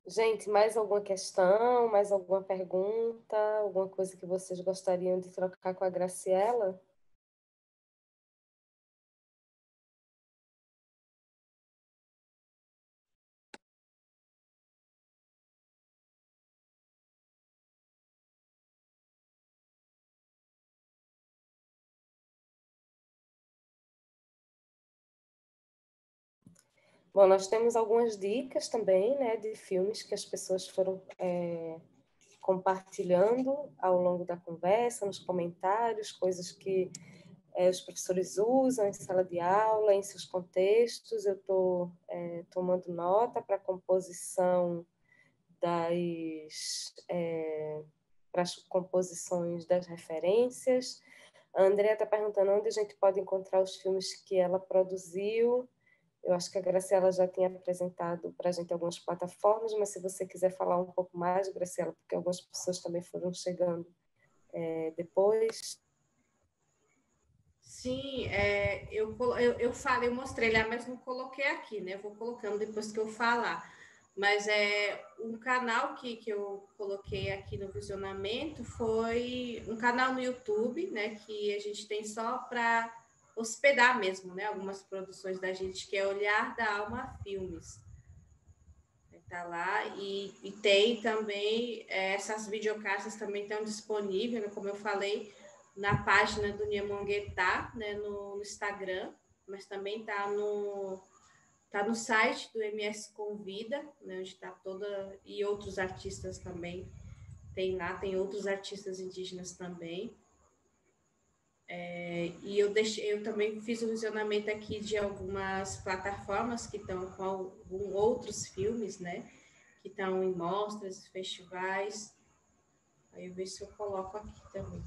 Gente, mais alguma questão, mais alguma pergunta, alguma coisa que vocês gostariam de trocar com a Graciela? Bom, nós temos algumas dicas também, né, de filmes que as pessoas foram compartilhando ao longo da conversa, nos comentários, coisas que os professores usam em sala de aula, em seus contextos. Eu estou tomando nota para a composição para as composições das referências. A Andrea está perguntando onde a gente pode encontrar os filmes que ela produziu. Eu acho que a Graciela já tinha apresentado para a gente algumas plataformas, mas se você quiser falar um pouco mais, Graciela, porque algumas pessoas também foram chegando depois. Sim, eu falei, eu mostrei lá, mas não coloquei aqui, né? Vou colocando depois que eu falar. Mas um canal que eu coloquei aqui no visionamento foi um canal no YouTube, né? Que a gente tem só para hospedar mesmo, né? Algumas produções da gente, que é Olhar da Alma Filmes. Tá lá e tem também essas videocassas também estão disponíveis, né, como eu falei, na página do Nhemonguetá, né, no Instagram, mas também tá no site do MS Convida, né, onde está toda e outros artistas também tem lá, tem outros artistas indígenas também. E eu também fiz o visionamento aqui de algumas plataformas que estão com outros filmes, né? Que estão em mostras, festivais. Aí eu vejo se eu coloco aqui também.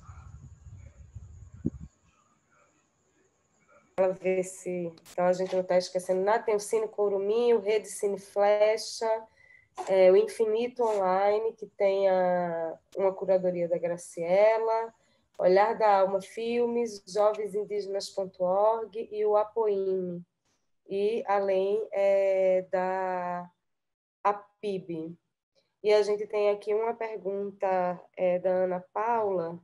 Para ver se então a gente não está esquecendo nada. Tem o Cine Curumim, o Rede Cine Flecha, o Infinito Online, que tem uma curadoria da Graciela, Olhar da Alma Filmes, jovensindígenas.org e o Apoime. E além da APIB. E a gente tem aqui uma pergunta da Ana Paula.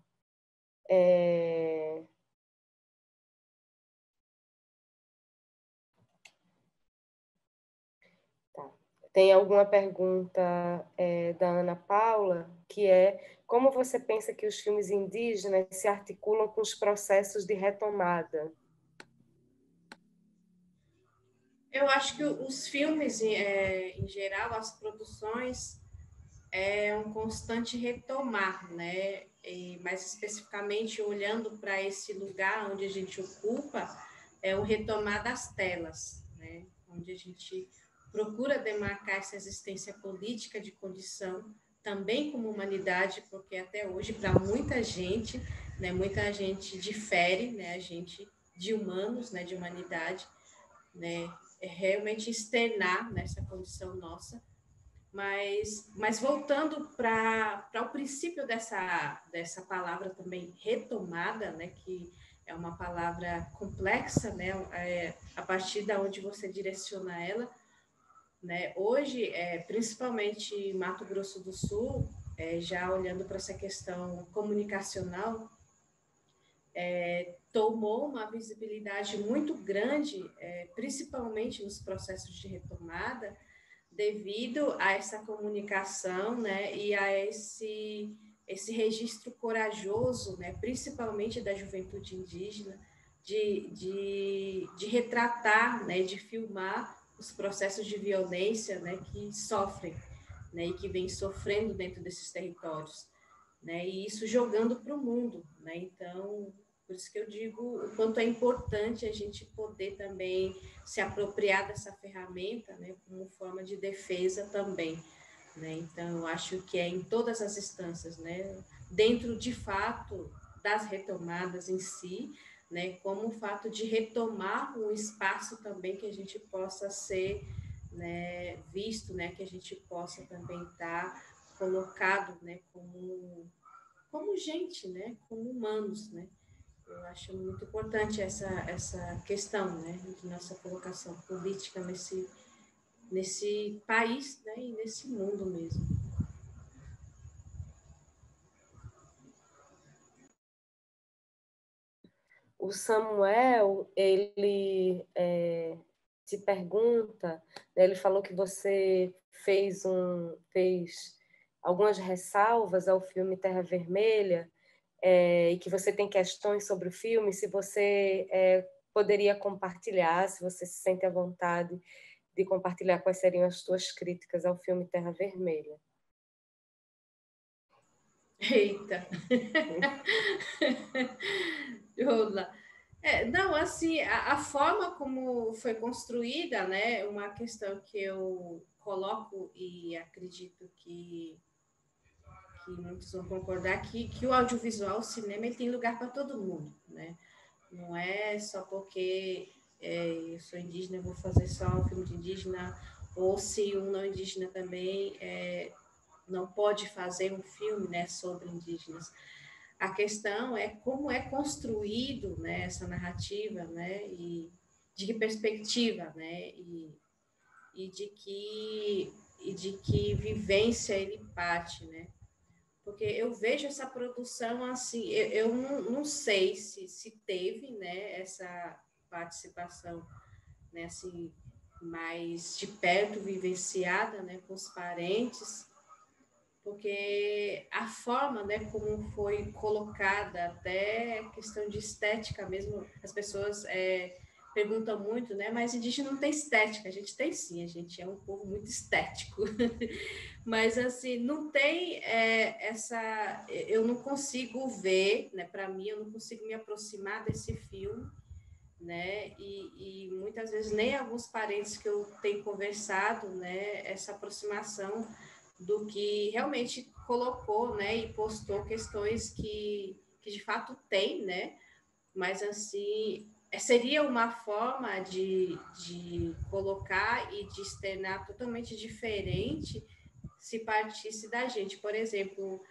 Tá. Tem alguma pergunta da Ana Paula, que é como você pensa que os filmes indígenas se articulam com os processos de retomada? Eu acho que os filmes, em geral, as produções, é um constante retomar, né? E mais especificamente, olhando para esse lugar onde a gente ocupa, é o retomar das telas, né? Onde a gente procura demarcar essa existência política de condição, também como humanidade, porque até hoje, para muita gente difere, né? A gente de humanos, né? De humanidade, né? É realmente externar nessa condição nossa, mas voltando para o princípio dessa palavra também, retomada, né, que é uma palavra complexa, né, a partir da onde você direciona ela, né, hoje, principalmente em Mato Grosso do Sul, já olhando para essa questão comunicacional, tomou uma visibilidade muito grande, principalmente nos processos de retomada, devido a essa comunicação, né, e a esse registro corajoso, né, principalmente da juventude indígena, de retratar, né, de filmar os processos de violência, né, que sofrem, né, e que vem sofrendo dentro desses territórios, né, e isso jogando para o mundo, né, então, por isso que eu digo o quanto é importante a gente poder também se apropriar dessa ferramenta, né, como forma de defesa também, né, então, eu acho que é em todas as instâncias, né, dentro, de fato, das retomadas em si, né, como o fato de retomar um espaço também que a gente possa ser, né, visto, né, que a gente possa também estar colocado, né, como gente, né, como humanos, né. Eu acho muito importante essa questão, né, de nossa colocação política nesse país, né, e nesse mundo mesmo. O Samuel, ele se pergunta, né, ele falou que você fez algumas ressalvas ao filme Terra Vermelha, e que você tem questões sobre o filme, se você poderia compartilhar, se você se sente à vontade de compartilhar quais seriam as suas críticas ao filme Terra Vermelha. Eita! Vamos lá. Não, assim, a forma como foi construída, né, uma questão que eu coloco e acredito que muitos vão concordar que o audiovisual, o cinema, ele tem lugar para todo mundo, né? Não é só porque eu sou indígena, eu vou fazer só um filme de indígena, ou se um não indígena também não pode fazer um filme, né, sobre indígenas. A questão é como é construído, né, essa narrativa, né, e de que perspectiva, né, e de que vivência ele parte, né? Porque eu vejo essa produção assim, eu não sei se teve, né, essa participação, né, assim, mais de perto, vivenciada, né, com os parentes, porque a forma, né, como foi colocada, até questão de estética mesmo, as pessoas perguntam muito, né, mas indígena não tem estética, a gente tem sim, a gente é um povo muito estético, mas assim, não tem eu não consigo ver, né, para mim, eu não consigo me aproximar desse filme, né, e muitas vezes nem alguns parentes que eu tenho conversado, né, essa aproximação do que realmente colocou, né, e postou questões que de fato tem, né, mas assim, seria uma forma de colocar e de externar totalmente diferente se partisse da gente. Por exemplo,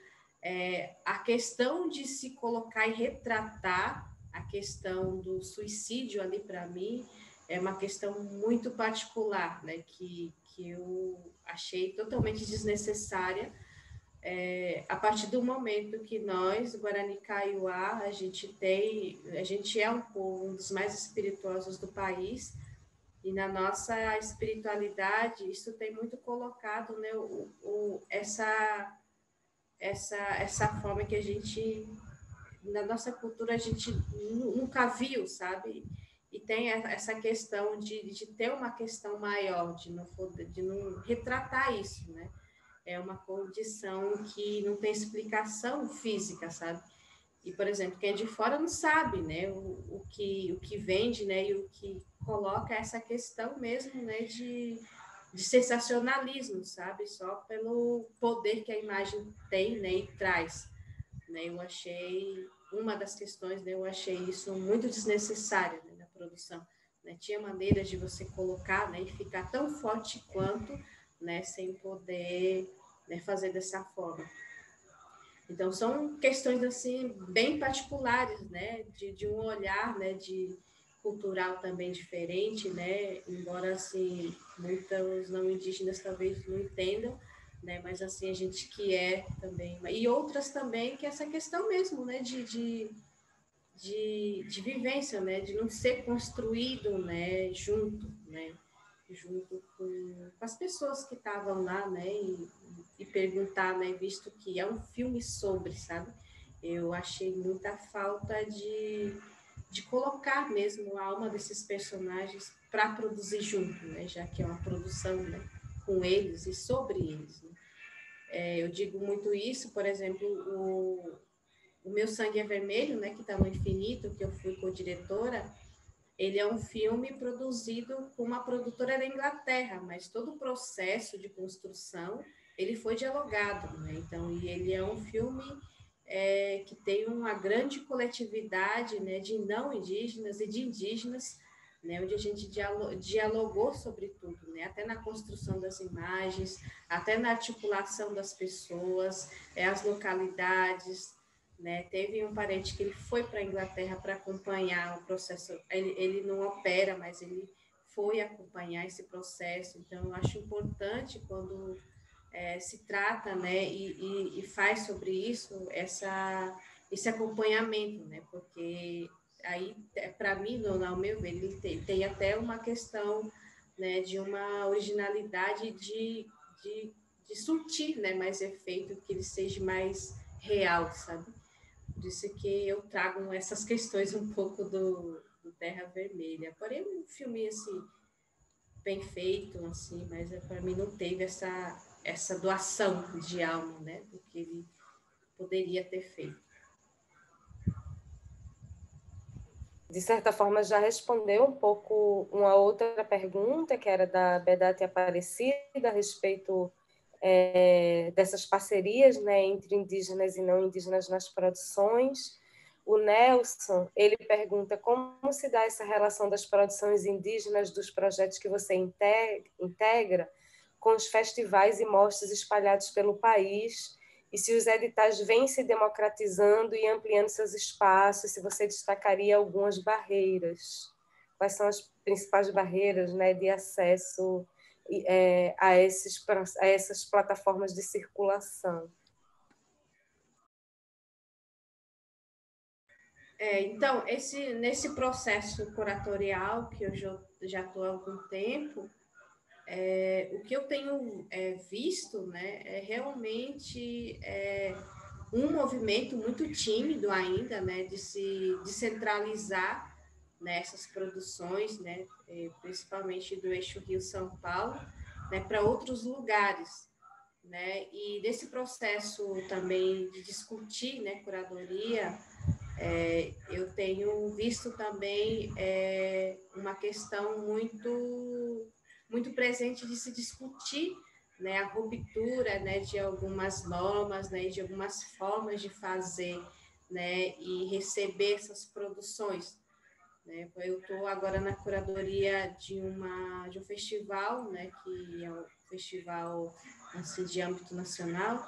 a questão de se colocar e retratar a questão do suicídio ali, para mim, é uma questão muito particular, né, que eu achei totalmente desnecessária, a partir do momento que nós, Guarani Kaiowá, a gente é um povo, um dos mais espirituosos do país, e na nossa espiritualidade, isso tem muito colocado, né, essa forma que a gente, na nossa cultura, a gente nunca viu, sabe? E tem essa questão de ter uma questão maior, de não retratar isso, né? É uma condição que não tem explicação física, sabe? E, por exemplo, quem é de fora não sabe, né? O que vende, né? E o que coloca essa questão mesmo, né? De sensacionalismo, sabe? Só pelo poder que a imagem tem, né? E traz, né? Eu achei uma das questões, né? Eu achei isso muito desnecessário, né, na produção, né? Tinha maneiras de você colocar, né? E ficar tão forte quanto, né? Sem poder, né, fazer dessa forma. Então são questões assim bem particulares, né? De um olhar, né? De cultural também diferente, né? Embora assim muitos não indígenas talvez não entendam, né? Mas assim a gente que é também e outras também que é essa questão mesmo, né? De vivência, né? De não ser construído, né? Junto com as pessoas que estavam lá, né? E perguntar, né? Visto que é um filme sobre, sabe? Eu achei muita falta de colocar mesmo a alma desses personagens para produzir junto, né? Já que é uma produção, né, com eles e sobre eles, né? Eu digo muito isso, por exemplo, o Meu Sangue é Vermelho, né, que está no Infinito, que eu fui co-diretora, ele é um filme produzido com uma produtora da Inglaterra, mas todo o processo de construção, ele foi dialogado, né? Então, e ele é um filme que tem uma grande coletividade, né, de não indígenas e de indígenas, né, onde a gente dialogou sobre tudo, né, até na construção das imagens, até na articulação das pessoas, as localidades, né? Teve um parente que ele foi para a Inglaterra para acompanhar o processo, ele não opera, mas ele foi acompanhar esse processo, então eu acho importante quando se trata, né, e faz sobre isso esse acompanhamento, né, porque aí, para mim, ao meu ver, ele tem até uma questão, né, de uma originalidade de surtir, né, mais efeito, que ele seja mais real, sabe? Por isso que eu trago essas questões um pouco do Terra Vermelha. Porém, um filme, assim, bem feito, assim, mas para mim não teve essa doação de alma, né, do que ele poderia ter feito. De certa forma, já respondeu um pouco uma outra pergunta, que era da Bedate Aparecida, a respeito dessas parcerias, né, entre indígenas e não indígenas nas produções. O Nelson, ele pergunta como se dá essa relação das produções indígenas dos projetos que você integra com os festivais e mostras espalhados pelo país, e se os editais vêm se democratizando e ampliando seus espaços, se você destacaria algumas barreiras. Quais são as principais barreiras, né, de acesso a essas plataformas de circulação? Então, nesse processo curatorial, que eu já estou há algum tempo, o que eu tenho visto, né, é realmente um movimento muito tímido ainda, né, de se descentralizar nessas produções, né, principalmente do eixo Rio-São Paulo, né, para outros lugares, né, e nesse processo também de discutir, né, curadoria, eu tenho visto também uma questão muito presente de se discutir, né, a ruptura, né, de algumas normas, né, de algumas formas de fazer, né, e receber essas produções, né. Eu estou agora na curadoria de um festival, né, que é um festival assim, de âmbito nacional,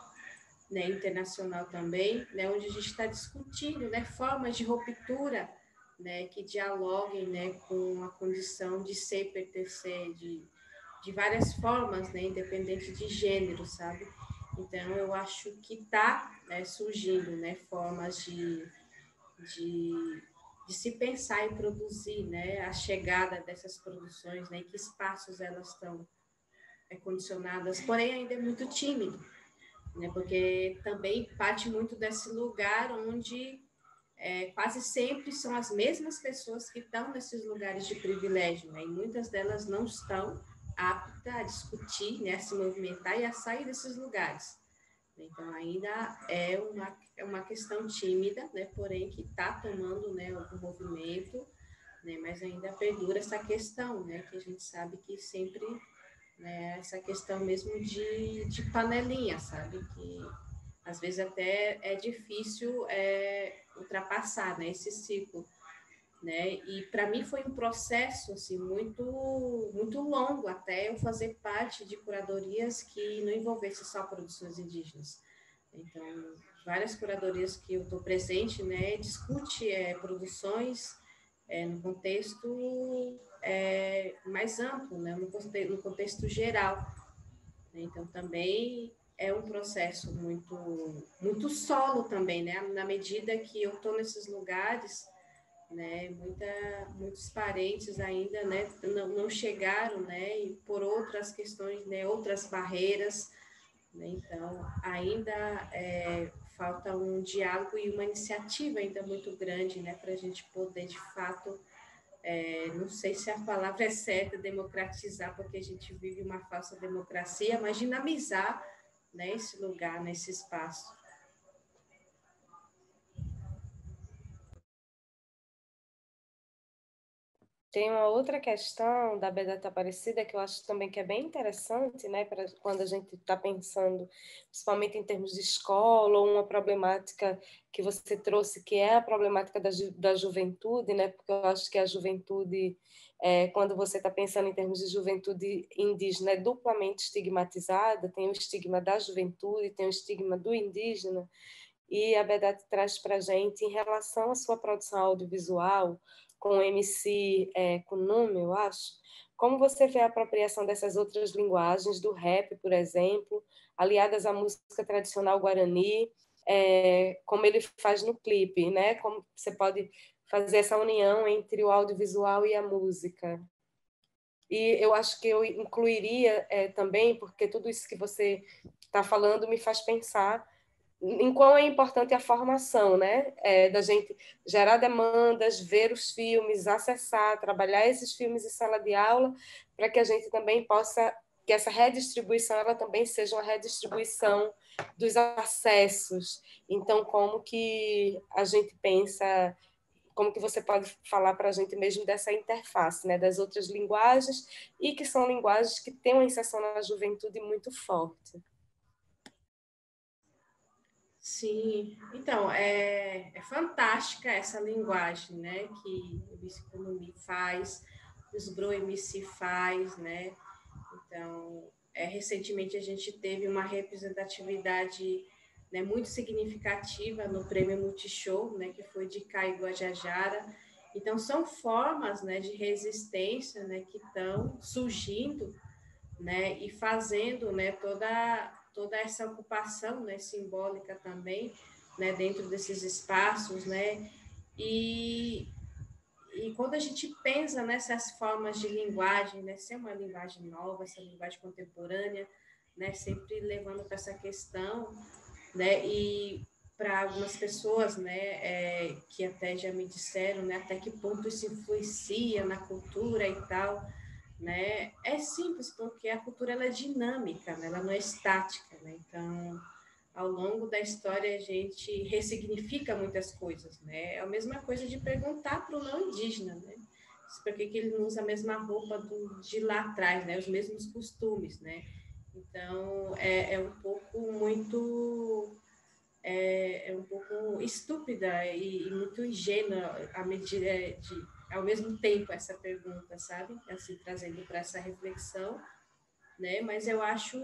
né, internacional também, né, onde a gente está discutindo, né, formas de ruptura, né, que dialoguem, né, com a condição de ser, pertencer, de várias formas, né, independente de gênero, sabe? Então, eu acho que está, né, surgindo, né, formas de, de se pensar e produzir, né, a chegada dessas produções, né, em que espaços elas estão condicionadas, porém ainda é muito tímido, né, porque também parte muito desse lugar onde quase sempre são as mesmas pessoas que estão nesses lugares de privilégio, né, e muitas delas não estão aptas a discutir, né, a se movimentar e a sair desses lugares. Então, ainda é uma questão tímida, né, porém que está tomando, né, algum movimento, né, mas ainda perdura essa questão, né, que a gente sabe que sempre, né, essa questão mesmo de panelinha, sabe, que às vezes até é difícil ultrapassar, né, esse ciclo, né, e para mim foi um processo assim muito longo até eu fazer parte de curadorias que não envolvesse só produções indígenas. Então, várias curadorias que eu estou presente, né, discute produções no contexto mais amplo, né, no contexto geral. Então, também é um processo muito solo também, né? Na medida que eu estou nesses lugares, né? Muitos parentes ainda, né? Não chegaram, né? E por outras questões, né? Outras barreiras, né? Então, ainda falta um diálogo e uma iniciativa ainda muito grande, né? Para a gente poder, de fato, não sei se a palavra é certa, democratizar, porque a gente vive uma falsa democracia, mas dinamizar, né, esse lugar, nesse espaço. Tem uma outra questão da Bedata Aparecida que eu acho também que é bem interessante, né, para quando a gente está pensando, principalmente em termos de escola, ou uma problemática que você trouxe, que é a problemática da juventude, né, porque eu acho que a juventude, quando você está pensando em termos de juventude indígena, é duplamente estigmatizada, tem o estigma da juventude, tem o estigma do indígena, e a Bedata traz para a gente, em relação à sua produção audiovisual, com o MC Kunume, eu acho, como você vê a apropriação dessas outras linguagens, do rap, por exemplo, aliadas à música tradicional guarani, como ele faz no clipe, né? Como você pode fazer essa união entre o audiovisual e a música. E eu acho que eu incluiria também, porque tudo isso que você está falando me faz pensar em quão é importante a formação, né? Da gente gerar demandas, ver os filmes, acessar, trabalhar esses filmes em sala de aula, para que a gente também possa, que essa redistribuição ela também seja uma redistribuição dos acessos. Então, como que a gente pensa, como que você pode falar para a gente mesmo dessa interface, né? Das outras linguagens, e que são linguagens que têm uma inserção na juventude muito forte. Sim, então, é fantástica essa linguagem, né, que o Bisconomi faz, os Bro MC faz, né, então, recentemente a gente teve uma representatividade, né, muito significativa no Prêmio Multishow, né, que foi de Caio Guajajara, então são formas, né, de resistência, né, que estão surgindo, né, e fazendo, né, toda essa ocupação, né, simbólica também, né, dentro desses espaços, né, e, e quando a gente pensa nessas formas de linguagem, né, ser uma linguagem nova, essa linguagem contemporânea, né, sempre levando para essa questão, né, e para algumas pessoas, né, que até já me disseram, né, até que ponto isso influencia na cultura e tal, né? É simples porque a cultura ela é dinâmica, né? Ela não é estática, né? Então, ao longo da história a gente ressignifica muitas coisas, né? É a mesma coisa de perguntar para o não indígena, né? Por que que ele não usa a mesma roupa de lá atrás, né? Os mesmos costumes, né? Então, é um pouco muito um pouco estúpida e muito ingênua à medida ao mesmo tempo essa pergunta, sabe? Assim, trazendo para essa reflexão, né? Mas eu acho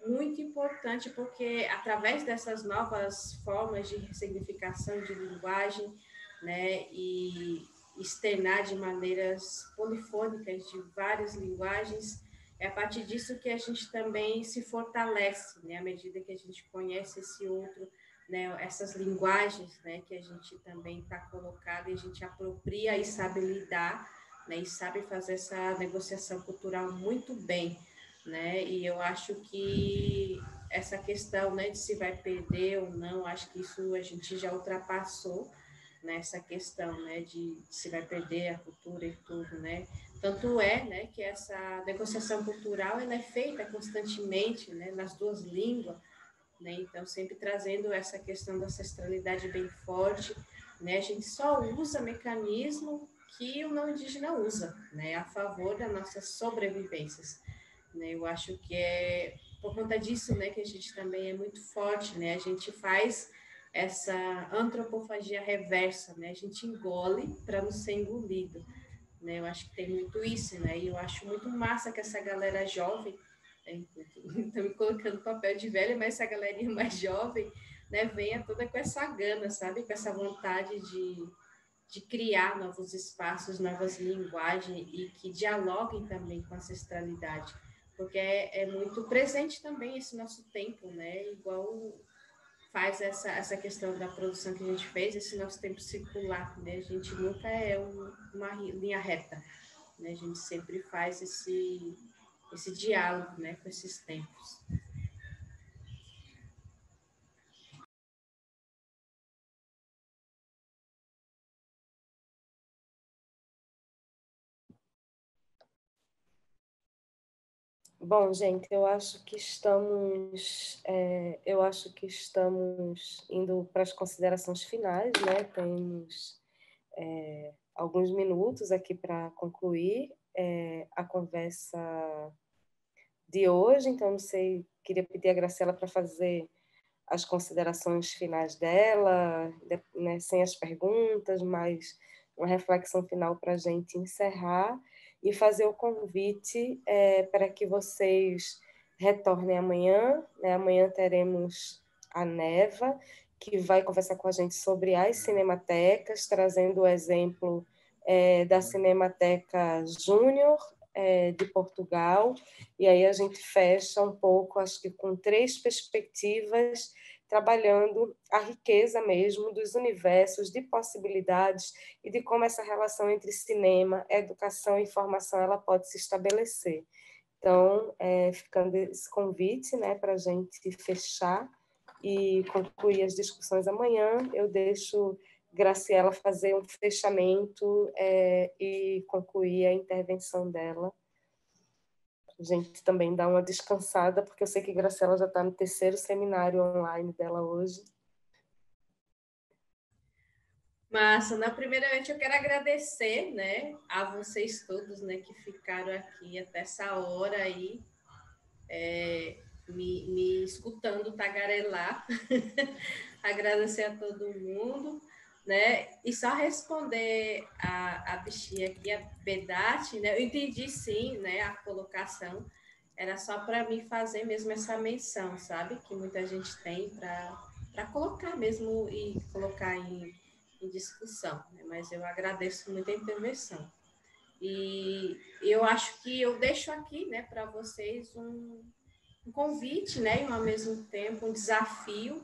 muito importante porque através dessas novas formas de ressignificação de linguagem, né, e externar de maneiras polifônicas de várias linguagens, é a partir disso que a gente também se fortalece, né, à medida que a gente conhece esse outro, né, essas linguagens, né, que a gente também está colocado e a gente apropria e sabe lidar, né, e sabe fazer essa negociação cultural muito bem, né? E eu acho que essa questão, né, de se vai perder ou não, acho que isso a gente já ultrapassou nessa questão, né, de se vai perder a cultura e tudo, né? Tanto é, né, que essa negociação cultural ela é feita constantemente, né, nas duas línguas, né? Então sempre trazendo essa questão da ancestralidade bem forte, né? A gente só usa mecanismo que o não indígena usa, né, a favor das nossas sobrevivências, né? Eu acho que é por conta disso, né, que a gente também é muito forte, né? A gente faz essa antropofagia reversa, né? A gente engole para não ser engolido, né? Eu acho que tem muito isso, né? E eu acho muito massa que essa galera jovem, né, estão me colocando no papel de velha, mas essa galerinha mais jovem, né, venha toda com essa gana, sabe? Com essa vontade de criar novos espaços, novas linguagens e que dialoguem também com a ancestralidade, porque é muito presente também esse nosso tempo, né? Igual faz essa questão da produção que a gente fez, esse nosso tempo circular, né? A gente nunca é uma linha reta, né? A gente sempre faz esse diálogo, né, com esses tempos. Bom, gente, eu acho que estamos indo para as considerações finais, né? Temos alguns minutos aqui para concluir a conversa de hoje, então não sei, queria pedir a Graciela para fazer as considerações finais dela, né, sem as perguntas, mas uma reflexão final para a gente encerrar e fazer o convite para que vocês retornem amanhã. Né? Amanhã teremos a Neva, que vai conversar com a gente sobre as cinematecas, trazendo o exemplo da Cinemateca Júnior de Portugal, e aí a gente fecha um pouco, acho que com 3 perspectivas, trabalhando a riqueza mesmo dos universos, de possibilidades e de como essa relação entre cinema, educação e formação ela pode se estabelecer. Então, ficando esse convite, né, para a gente fechar e concluir as discussões amanhã, eu deixo Graciela fazer um fechamento e concluir a intervenção dela. A gente também dá uma descansada, porque eu sei que Graciela já está no 3º seminário online dela hoje. Massa, primeiramente eu quero agradecer, né, a vocês todos, né, que ficaram aqui até essa hora aí, me escutando tagarelar. Agradecer a todo mundo, né, e só responder a bichinha aqui, a Bedate, né, eu entendi sim, né, a colocação, era só para mim fazer mesmo essa menção, sabe, que muita gente tem para colocar mesmo e colocar em discussão, né? Mas eu agradeço muito a intervenção. E eu acho que eu deixo aqui, né, para vocês um convite, né, e ao mesmo tempo um desafio,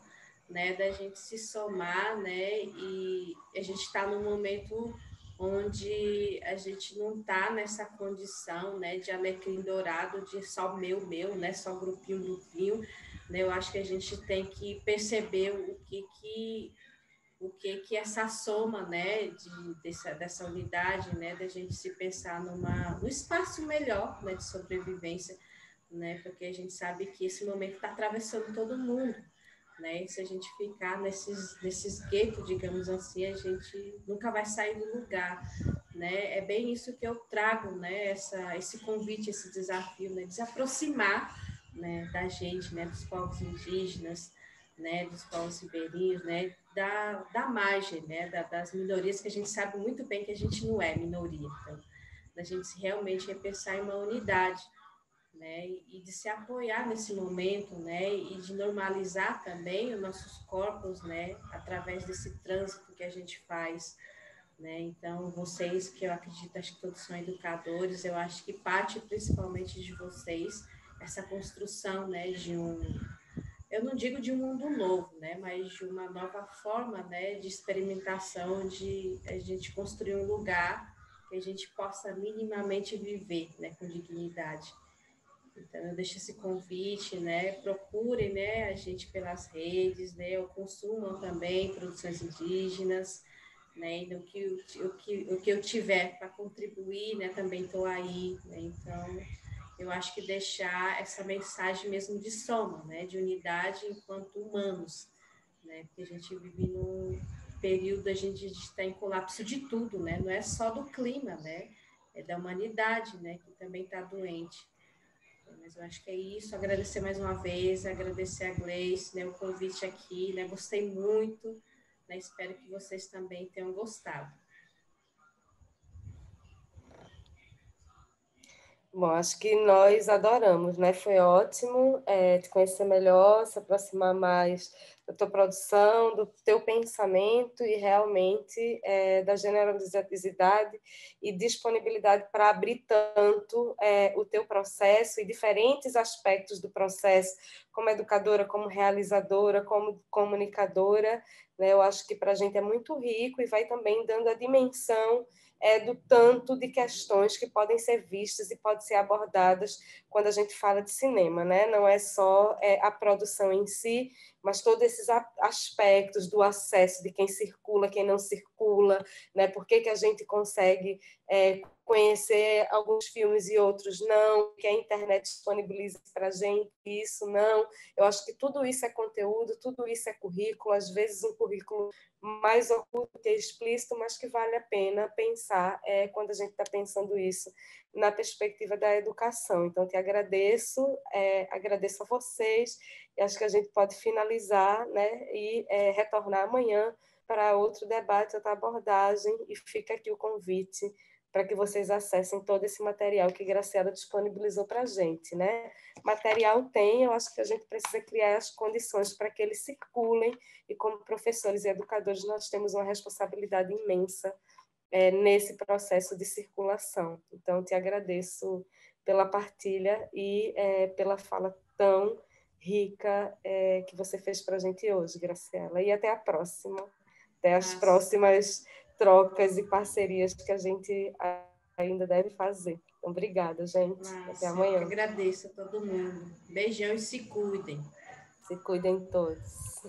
né, da gente se somar, né, e a gente está num momento onde a gente não está nessa condição, né, de alecrim dourado, de só meu, né, só grupinho, né, eu acho que a gente tem que perceber o que essa soma, né, dessa unidade, né, da gente se pensar num espaço melhor, né, de sobrevivência, né, porque a gente sabe que esse momento está atravessando todo mundo, né, e se a gente ficar nesses guetos, digamos assim, a gente nunca vai sair do lugar, né, é bem isso que eu trago, né, esse convite, esse desafio, né, de se aproximar, né, da gente, né, dos povos indígenas, né, dos povos ribeirinhos, né, da margem, né, das minorias, que a gente sabe muito bem que a gente não é minoria, então, da gente realmente repensar em uma unidade, né, e de se apoiar nesse momento, né, e de normalizar também os nossos corpos, né, através desse trânsito que a gente faz, né, então vocês, que eu acredito, acho que todos são educadores, eu acho que parte principalmente de vocês, essa construção, né, eu não digo de um mundo novo, né, mas de uma nova forma, né, de experimentação, de a gente construir um lugar que a gente possa minimamente viver, né, com dignidade. Então, eu deixo esse convite, né, procurem, né, a gente pelas redes, né, ou consumam também produções indígenas, né, e o que eu tiver para contribuir, né, também estou aí, né, então eu acho que deixar essa mensagem mesmo de soma, né, de unidade enquanto humanos, né, porque a gente vive num período, a gente está em colapso de tudo, né, não é só do clima, né, é da humanidade, né, que também está doente. Mas eu acho que é isso, agradecer mais uma vez, agradecer a Gleice, né, o convite aqui, né, gostei muito, né, espero que vocês também tenham gostado. Bom, acho que nós adoramos, né? Foi ótimo te conhecer melhor, se aproximar mais da tua produção, do teu pensamento e realmente da generosidade e disponibilidade para abrir tanto o teu processo e diferentes aspectos do processo, como educadora, como realizadora, como comunicadora, né? Eu acho que para a gente é muito rico e vai também dando a dimensão do tanto de questões que podem ser vistas e podem ser abordadas quando a gente fala de cinema, né? Não é só a produção em si, mas todos esses aspectos do acesso de quem circula, quem não circula, né? Por que a gente consegue conhecer alguns filmes e outros não, que a internet disponibiliza para a gente, isso não. Eu acho que tudo isso é conteúdo, tudo isso é currículo, às vezes um currículo mais oculto que explícito, mas que vale a pena pensar quando a gente está pensando isso na perspectiva da educação. Então, te agradeço, agradeço a vocês, e acho que a gente pode finalizar, né, e retornar amanhã para outro debate, outra abordagem, e fica aqui o convite para que vocês acessem todo esse material que Graciela disponibilizou para a gente, né? Material tem, eu acho que a gente precisa criar as condições para que eles circulem, e como professores e educadores nós temos uma responsabilidade imensa nesse processo de circulação. Então, te agradeço pela partilha e pela fala tão rica que você fez para a gente hoje, Graciela. E até a próxima, até as próximas trocas e parcerias que a gente ainda deve fazer. Então, obrigada, gente. Até amanhã. Eu que agradeço a todo mundo. Beijão e se cuidem. Se cuidem todos.